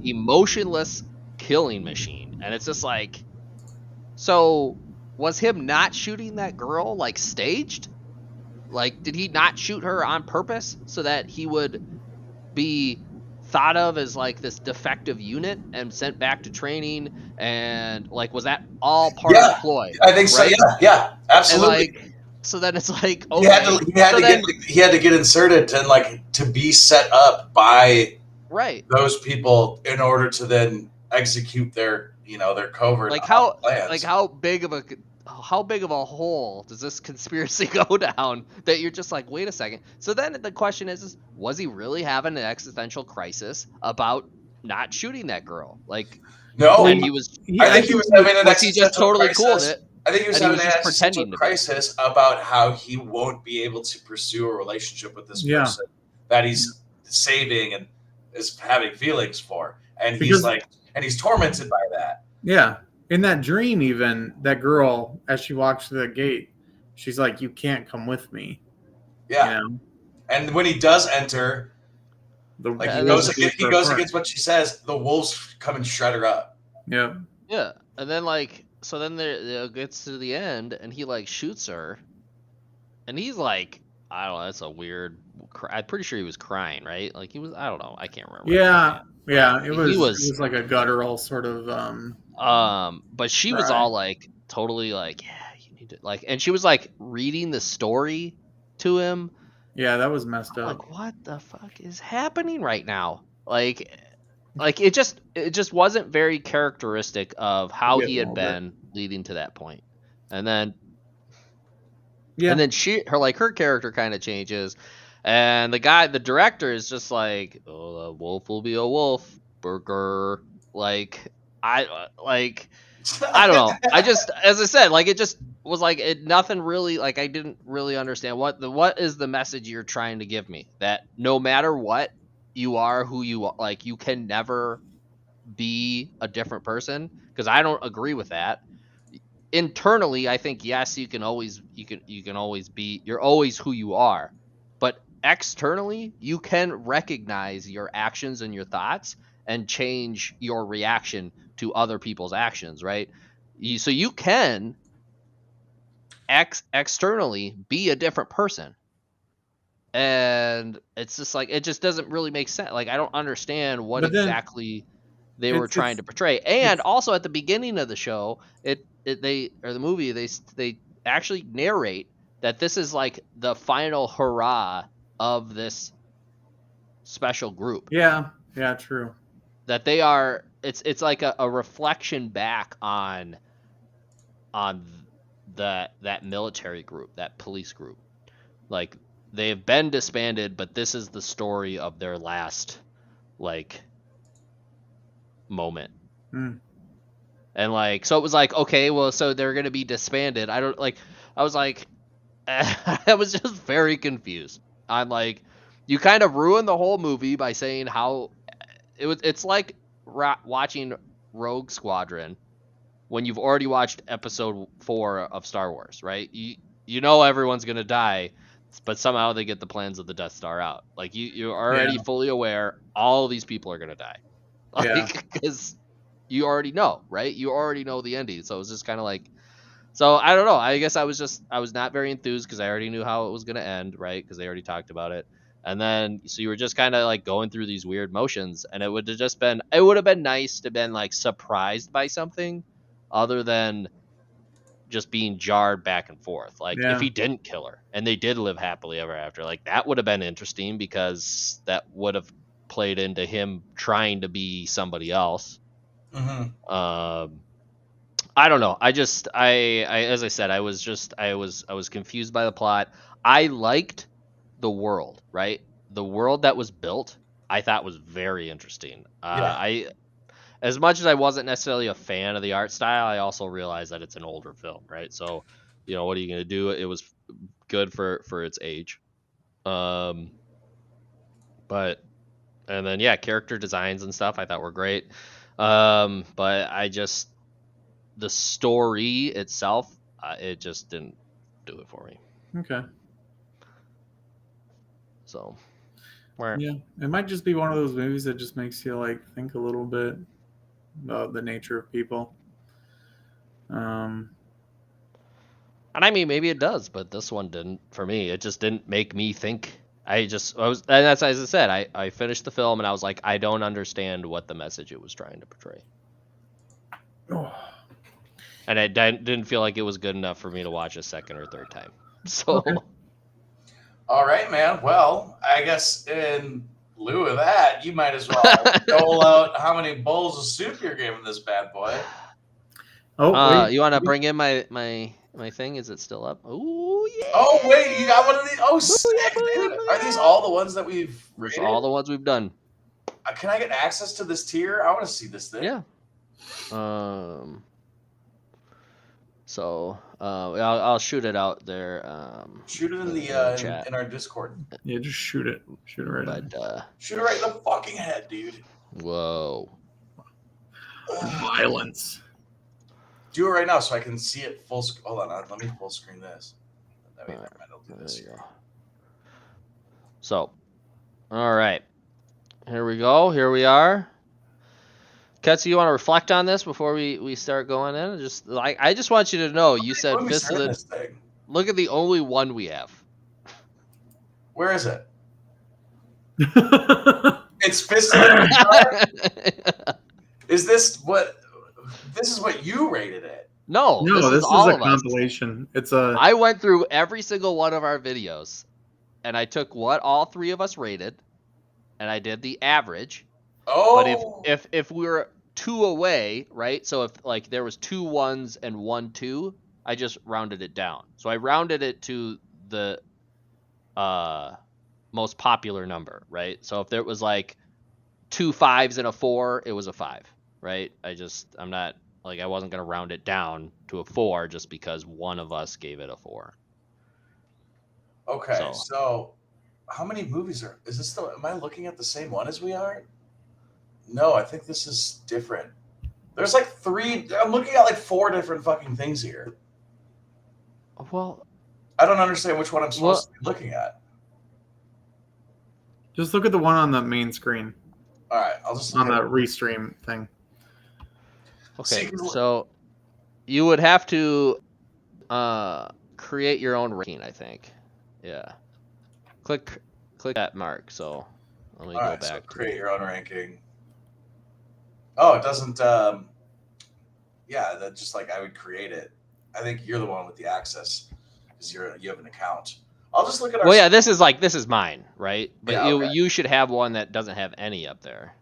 emotionless killing machine, and it's just like, so was him not shooting that girl like staged? Like, did he not shoot her on purpose so that he would be thought of as like this defective unit and sent back to training? And like, was that all part of the ploy? I think so. Right? Yeah, absolutely. And like, so then it's like, okay, he had to get inserted and like to be set up by those people in order to then execute their their covert plans. Like how big of a hole does this conspiracy go down that you're just like, wait a second? So then the question is was he really having an existential crisis about not shooting that girl? Like, no, and I think he was having an he just totally crisis. cool with it. I think he was having an existential crisis about how he won't be able to pursue a relationship with this person that he's saving and is having feelings for, and he's tormented by that. Yeah, in that dream, even that girl, as she walks through the gate, she's like, "You can't come with me." Yeah, and when he does enter, he goes against what she says. The wolves come and shred her up. Yeah. Yeah, and then like, so then it gets to the end, and he like shoots her, and he's like, I don't know, that's a weird. I'm pretty sure he was crying, right? Like he was. I don't know. I can't remember. Yeah. It was like a guttural sort of. But she was all like totally like, yeah, you need to like, and she was like reading the story to him. Yeah, that was messed up. Like, what the fuck is happening right now? Like it just wasn't very characteristic of how he had been leading to that point. And then and then her character kind of changes, and the director is just like, oh, a wolf will be a wolf, burger. Like, I don't know. I just, as I said, like, it just was like nothing really, like, I didn't really understand what is the message you're trying to give me, that no matter what, you are who you are. Like, you can never be a different person, because I don't agree with that. Internally, I think, yes, you can always be, you're always who you are, but externally, you can recognize your actions and your thoughts and change your reaction to other people's actions, right? So you can externally be a different person. And it's just like, it just doesn't really make sense. Like, I don't understand what exactly they were trying to portray. And also at the beginning of the show, the movie, they actually narrate that this is like the final hurrah of this special group. Yeah, true. That they are, it's like a reflection back on that military group, that police group. Like, they've been disbanded, but this is the story of their last, like, moment. And like, so it was like, okay, well, so they're gonna be disbanded. I was like, I was just very confused. I'm like, you kind of ruined the whole movie by saying how it's like watching Rogue Squadron when you've already watched episode 4 of Star Wars, right? You know everyone's gonna die, but somehow they get the plans of the Death Star out. Like, you're already fully aware all these people are gonna die. Like, because you already know, right? You already know the ending. So it was just kind of like, so I don't know. I guess I was not very enthused because I already knew how it was gonna end, right? Because they already talked about it. And then so you were just kind of like going through these weird motions, and it would have been nice to been like surprised by something other than just being jarred back and forth. Like if he didn't kill her and they did live happily ever after, like that would have been interesting because that would have played into him trying to be somebody else. I don't know. As I said, I was confused by the plot. I liked the world, right? The world that was built, I thought was very interesting. As much as I wasn't necessarily a fan of the art style, I also realized that it's an older film, right? So, what are you gonna do? It was good for its age. But and then character designs and stuff I thought were great. But the story itself, it just didn't do it for me. Okay. So, yeah, it might just be one of those movies that just makes you like think a little bit about the nature of people. And I mean, maybe it does, but this one didn't for me. It just didn't make me think. And that's as I said. I finished the film and I was like, I don't understand what the message it was trying to portray. And I didn't feel like it was good enough for me to watch a second or third time. So, okay. All right, man. Well, I guess in lieu of that, you might as well dole out how many bowls of soup you're giving this bad boy. Oh, wait. You want to bring in my thing? Is it still up? Oh yeah. Oh wait, you got one of these? Oh, sick, dude. Are these all the ones that we've rated? All the ones we've done. Can I get access to this tier? I want to see this thing. Yeah. So, I'll shoot it out there. Shoot it in the chat. in our Discord. Yeah, just shoot it. Shoot it right. Shoot it right in the fucking head, dude. Whoa. Violence. Do it right now so I can see it full. Hold on, let me full screen this. I'll do this. There you go. So, all right, here we go. Here we are. Ketsu, you want to reflect on this before we start going in? Just like I just want you to know, you said Fist of the thing. Look at the only one we have. Where is it? It's Fist of the Is this what? This is what you rated it. No, this is all a of us. compilation. I went through every single one of our videos, and I took what all three of us rated, and I did the average. Oh. But if we were 2 away, right? So if like there was 2 1s and 1 2, I just rounded it down. So I rounded it to the most popular number, right? So if there was like 2 5s and a 4, it was a 5, right? I'm not like I wasn't gonna round it down to a 4 just because one of us gave it a 4. Okay, so how many movies is this still? Am I looking at the same one as we are? No, I think this is different. There's like 3. I'm looking at like 4 different fucking things here. Well, I don't understand which one I'm supposed to be looking at. Just look at the one on the main screen. All right, I'll just on the restream thing. Okay, so you would have to create your own ranking, I think. Yeah. Click that mark. So let me go back. So create your own ranking. Oh, it doesn't. Yeah, that just like I would create it. I think you're the one with the access because you have an account. I'll just look at our. Well, yeah, this is mine, right? But yeah, you should have one that doesn't have any up there.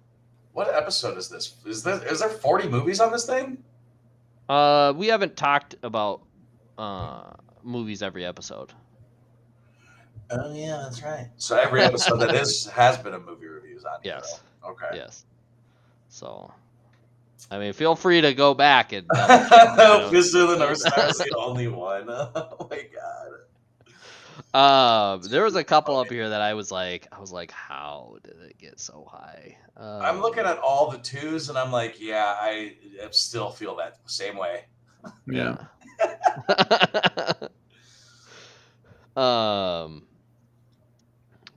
What episode is this? Is there 40 movies on this thing? We haven't talked about movies every episode. Oh yeah, that's right. So every episode that has been a movie reviews on here. Yes. Though. Okay. Yes. So, I mean, feel free to go back and. Fist of the North Star is the only one. Oh my god. There was a couple up here that I was like, how did it get so high? I'm looking at all the 2s, and I'm like, yeah, I still feel that same way. Yeah.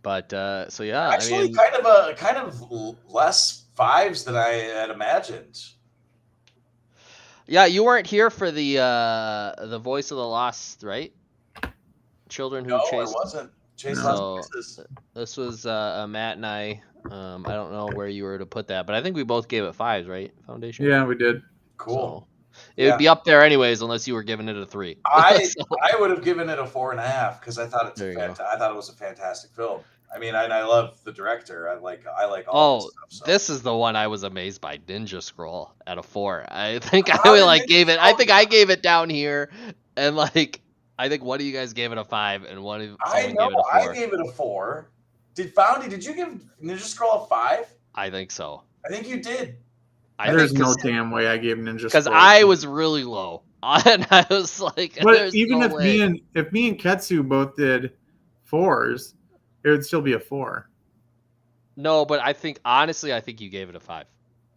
But so yeah, actually, I mean, kind of less 5s than I had imagined. Yeah, you weren't here for the Voice of the Lost, right? Children who chased. I wasn't. Chase No. lots So of kisses. this was Matt and I. I don't know where you were to put that, but I think we both gave it 5s, right? Foundation. Yeah, we did. Cool. So it would be up there anyways, unless you were giving it a 3. I So, would have given it a 4.5 because I thought There you go. I thought it was a fantastic film. I mean, I love the director. I like all this stuff. So. This is the one I was amazed by. Ninja Scroll at a 4. I think I How did like Ninja gave it. I Scroll think get- I gave it down here, and like I think one of you guys gave it a 5, and someone gave it a 4. I gave it a 4. Did you give Ninja Scroll a 5? I think so. I think you did. There's no damn way I gave Ninja because Scroll. I was really low, and I was like, But "There's even no if way." me and Ketsu both did 4s, it would still be a 4. No, but I think honestly, I think you gave it a 5.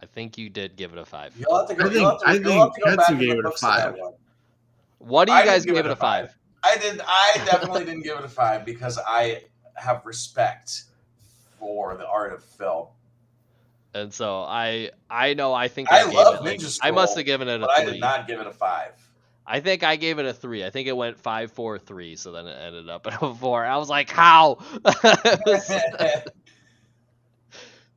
I think you did give it a 5. You'll have to go. I think Ketsu gave it a 5. One of you guys gave it a 5. I definitely didn't give it a 5 because I have respect for the art of film. And so I know I think I gave love it, Ninja Scroll. I must have given it a but 3. I did not give it a 5. I think I gave it a 3. I think it went 5, 4, 3. So then it ended up at a 4. I was like, how?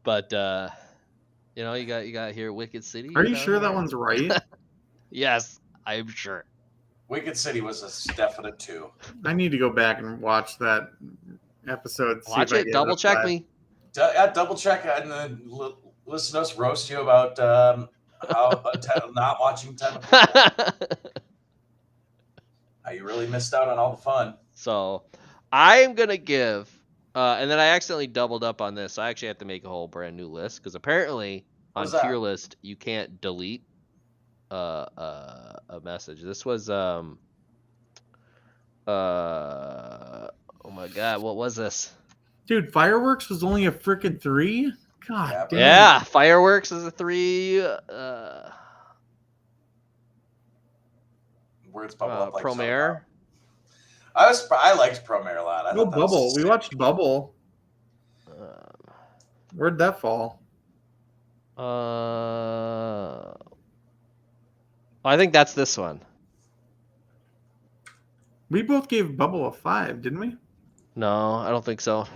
But you got here Wicked City. Are you sure that one's right? Yes, I'm sure. Wicked City was a definite 2. I need to go back and watch that episode. See Watch if I it. gave a Double check 5. me. Double check and then listen to us roast you about how not watching 10. How you really missed out on all the fun. So I'm gonna give, and then I accidentally doubled up on this. So I actually have to make a whole brand new list because apparently on tier list you can't delete a message. This was oh my god, what was this? Dude, Fireworks was only a freaking 3? God damn. Yeah, Fireworks is a 3. Words bubble up like Promare. I liked Promare a lot. No, Bubble. We watched Bubble. Where'd that fall? I think that's this one. We both gave Bubble a 5, didn't we? No, I don't think so.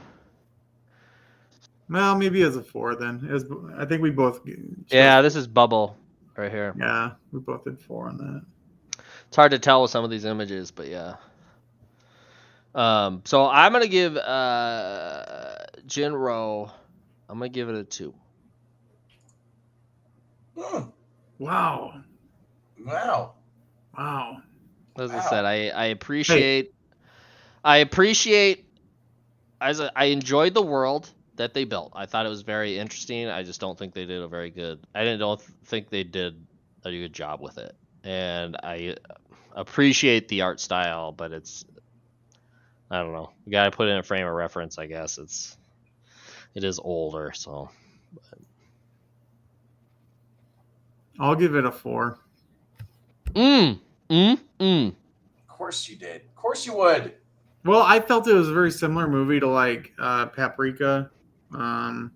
Well, maybe it was a 4 then. I think we both. Yeah, this is Bubble right here. Yeah, we both did 4 on that. It's hard to tell with some of these images, but yeah. So I'm gonna give Jin Roh. I'm gonna give it a 2. Wow. Wow. As I said, I appreciate. I enjoyed the world that they built. I thought it was very interesting. I just don't think they did a very good. Don't think they did a good job with it. And I appreciate the art style, but I don't know. You gotta put it in a frame of reference, I guess. It is older, so. I'll give it a 4. Of course you did. Of course you would. Well, I felt it was a very similar movie to like Paprika, and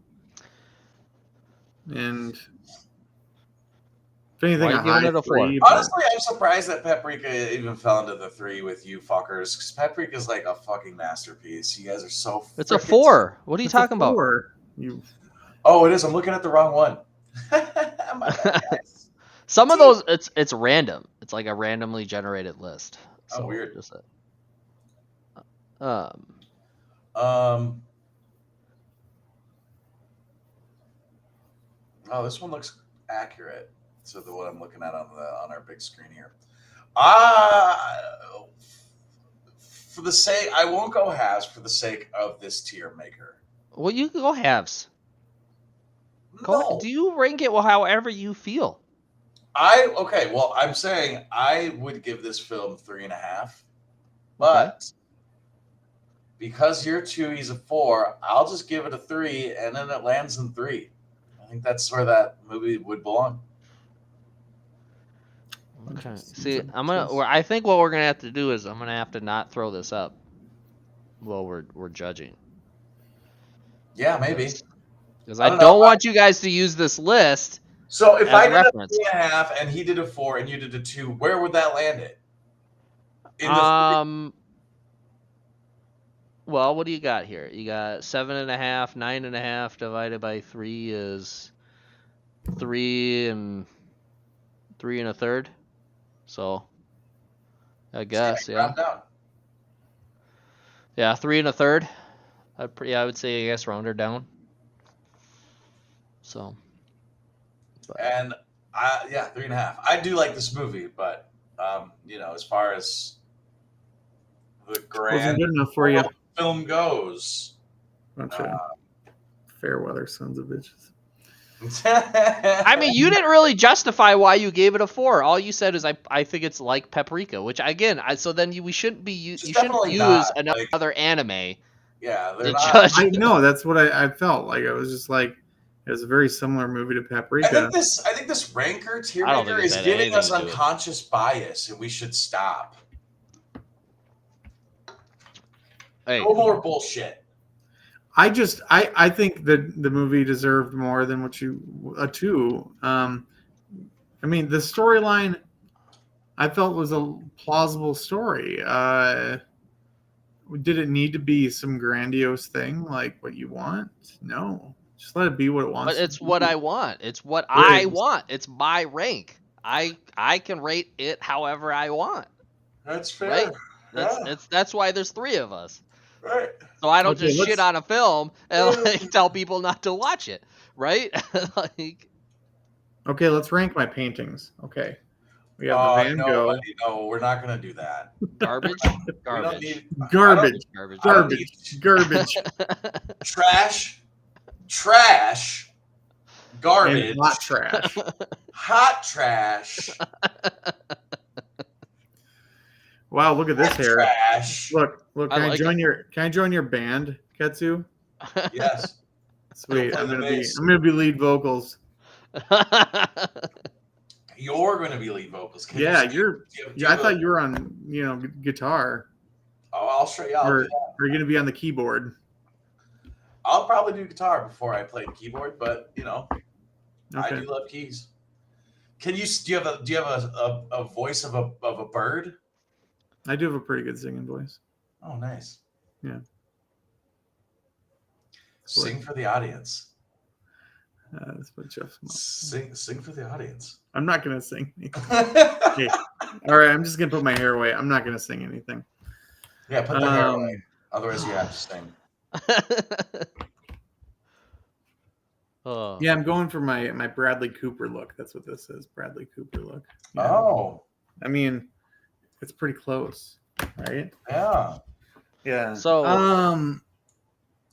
if anything, Why a you giving high it a 4? 3. But Honestly, I'm surprised that Paprika even fell into the 3 with you fuckers. Because Paprika is like a fucking masterpiece. You guys are so. It's a 4. What are you it's a talking about? 4. You. Oh, it is. I'm looking at the wrong one. My bad, guys. Some of those, it's random. It's like a randomly generated list. So weird. Just Oh, this one looks accurate. So the one I'm looking at on our big screen here. For the sake, I won't go halves for the sake of this tier maker. well, you can go halves. No. Do you rank it however you feel? Okay. Well, I'm saying I would give this film 3.5, but because you're 2, he's a 4. I'll just give it a 3, and then it lands in 3. I think that's where that movie would belong. Okay. See, I think what we're gonna have to do is I'm gonna have to not throw this up while we're judging. Yeah, maybe. Because I don't want you guys to use this list. So if I did reference. a 3.5 and he did a 4 and you did a 2, where would that land it? Well, what do you got here? You got 7.5, 9.5 divided by 3 is 3 and 3 1/3. So, I guess, yeah. Round down. Yeah, 3 1/3. I would say, I guess, round her down. So, And 3.5. I do like this movie, but as far as the Wasn't grand good enough for you. film goes, Bunch of fair weather sons of bitches. I mean, you didn't really justify why you gave it a 4. All you said is I think it's like Paprika, which again, so then we shouldn't be you shouldn't definitely use not, another anime yeah, they're to not. judge. I know, that's what I felt like. It was just like it was a very similar movie to Paprika. I think this ranker tier I don't think maker it's is had giving anything us to do with it. unconscious bias, and we should stop. Hey, No more bullshit. I think that the movie deserved more than what a 2. I mean, the storyline I felt was a plausible story. Did it need to be some grandiose thing like what you want? No, just let it be what it wants. but it's to what be. I want. It's what Right. I want. It's my rank. I can rate it however I want. That's fair. Right? Yeah. That's why there's 3 of us. Right. So I don't Okay, just shit on a film and like tell people not to watch it, right? Like, Okay, let's rank my paintings. Okay, we have the Van Gogh. No, we're not going to do that. garbage, We don't garbage, need Garbage, garbage, I don't garbage, garbage, trash, garbage, and hot trash. hot trash, Wow, look at this wet hair. trash. Look, I can like I join your band, Ketsu? Yes. Sweet. Play I'm the gonna bass. be lead vocals. You're going to be lead vocals. Can Yeah, you I thought you were on, guitar. Oh, I'll show you. I'll Or do that. are you gonna be on the keyboard? I'll probably do guitar before I play the keyboard, but I Okay. do love keys. Do you have a voice of a bird? I do have a pretty good singing voice. Oh, nice. Yeah. Sing for the audience. That's what Jeff's mom. Sing for the audience. I'm not gonna sing. Okay. All right, I'm just gonna put my hair away. I'm not gonna sing anything. Yeah, put the hair away. Otherwise, you have to sing. Oh. Yeah, I'm going for my Bradley Cooper look. That's what this is. Bradley Cooper look. Yeah. Oh, I mean, it's pretty close, right? yeah. Yeah. So-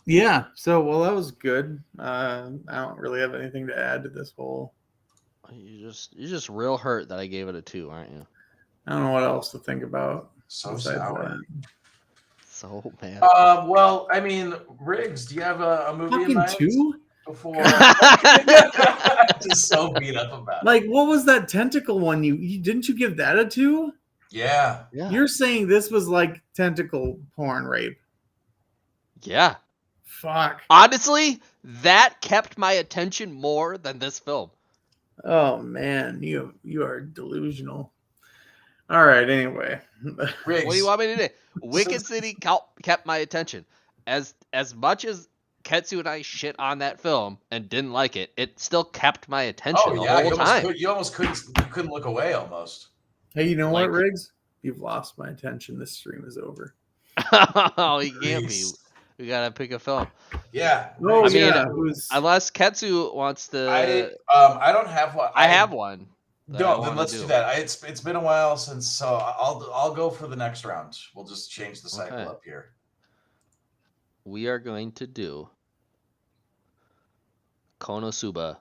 yeah. So, well, that was good. I don't really have anything to add to this whole. You're just real hurt that I gave it a 2, aren't you? I don't know what else to think about. So besides sour. that. So mad. Well, I mean, Riggs, do you have a movie in Fucking mind? 2? Before just so beat up about it. Like, what was that tentacle one? You didn't you give that a 2? Yeah. You're saying this was like tentacle porn rape. Yeah. Fuck. Honestly, that kept my attention more than this film. Oh man, you are delusional. All right, anyway. Riggs, What do you want me to do? Wicked City kept my attention. As much as Ketsu and I shit on that film and didn't like it, it still kept my attention the whole time. You almost couldn't look away almost. Hey, you know Like- what, Riggs? You've lost my attention. This stream is over. Oh, he can't be. Jeez. We gotta pick a film. Yeah. Oh, I mean, yeah. It was, Unless Ketsu wants to. I don't have one. I have one. that I No, then wanna let's do that. It's been a while since, so I'll go for the next round. We'll just change the cycle Okay. up here. We are going to do Konosuba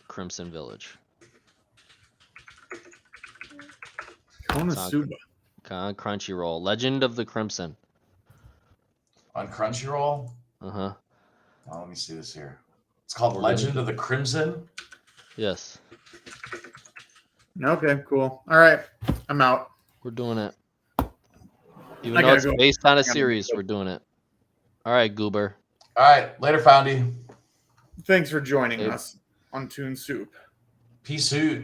Crimson Village Konosuba. on Crunchyroll. Legend of the Crimson. On Crunchyroll, Uh-huh. oh, let me see this here. It's called We're Legend gonna- of the Crimson. Yes. Okay, cool. All right, I'm out. We're doing it. Even I though gotta it's go. based on a gotta series, go. we're doing it. All right, Goober. All right, later, Foundy. Thanks for joining Hey. us on Toon Soup. Peace out.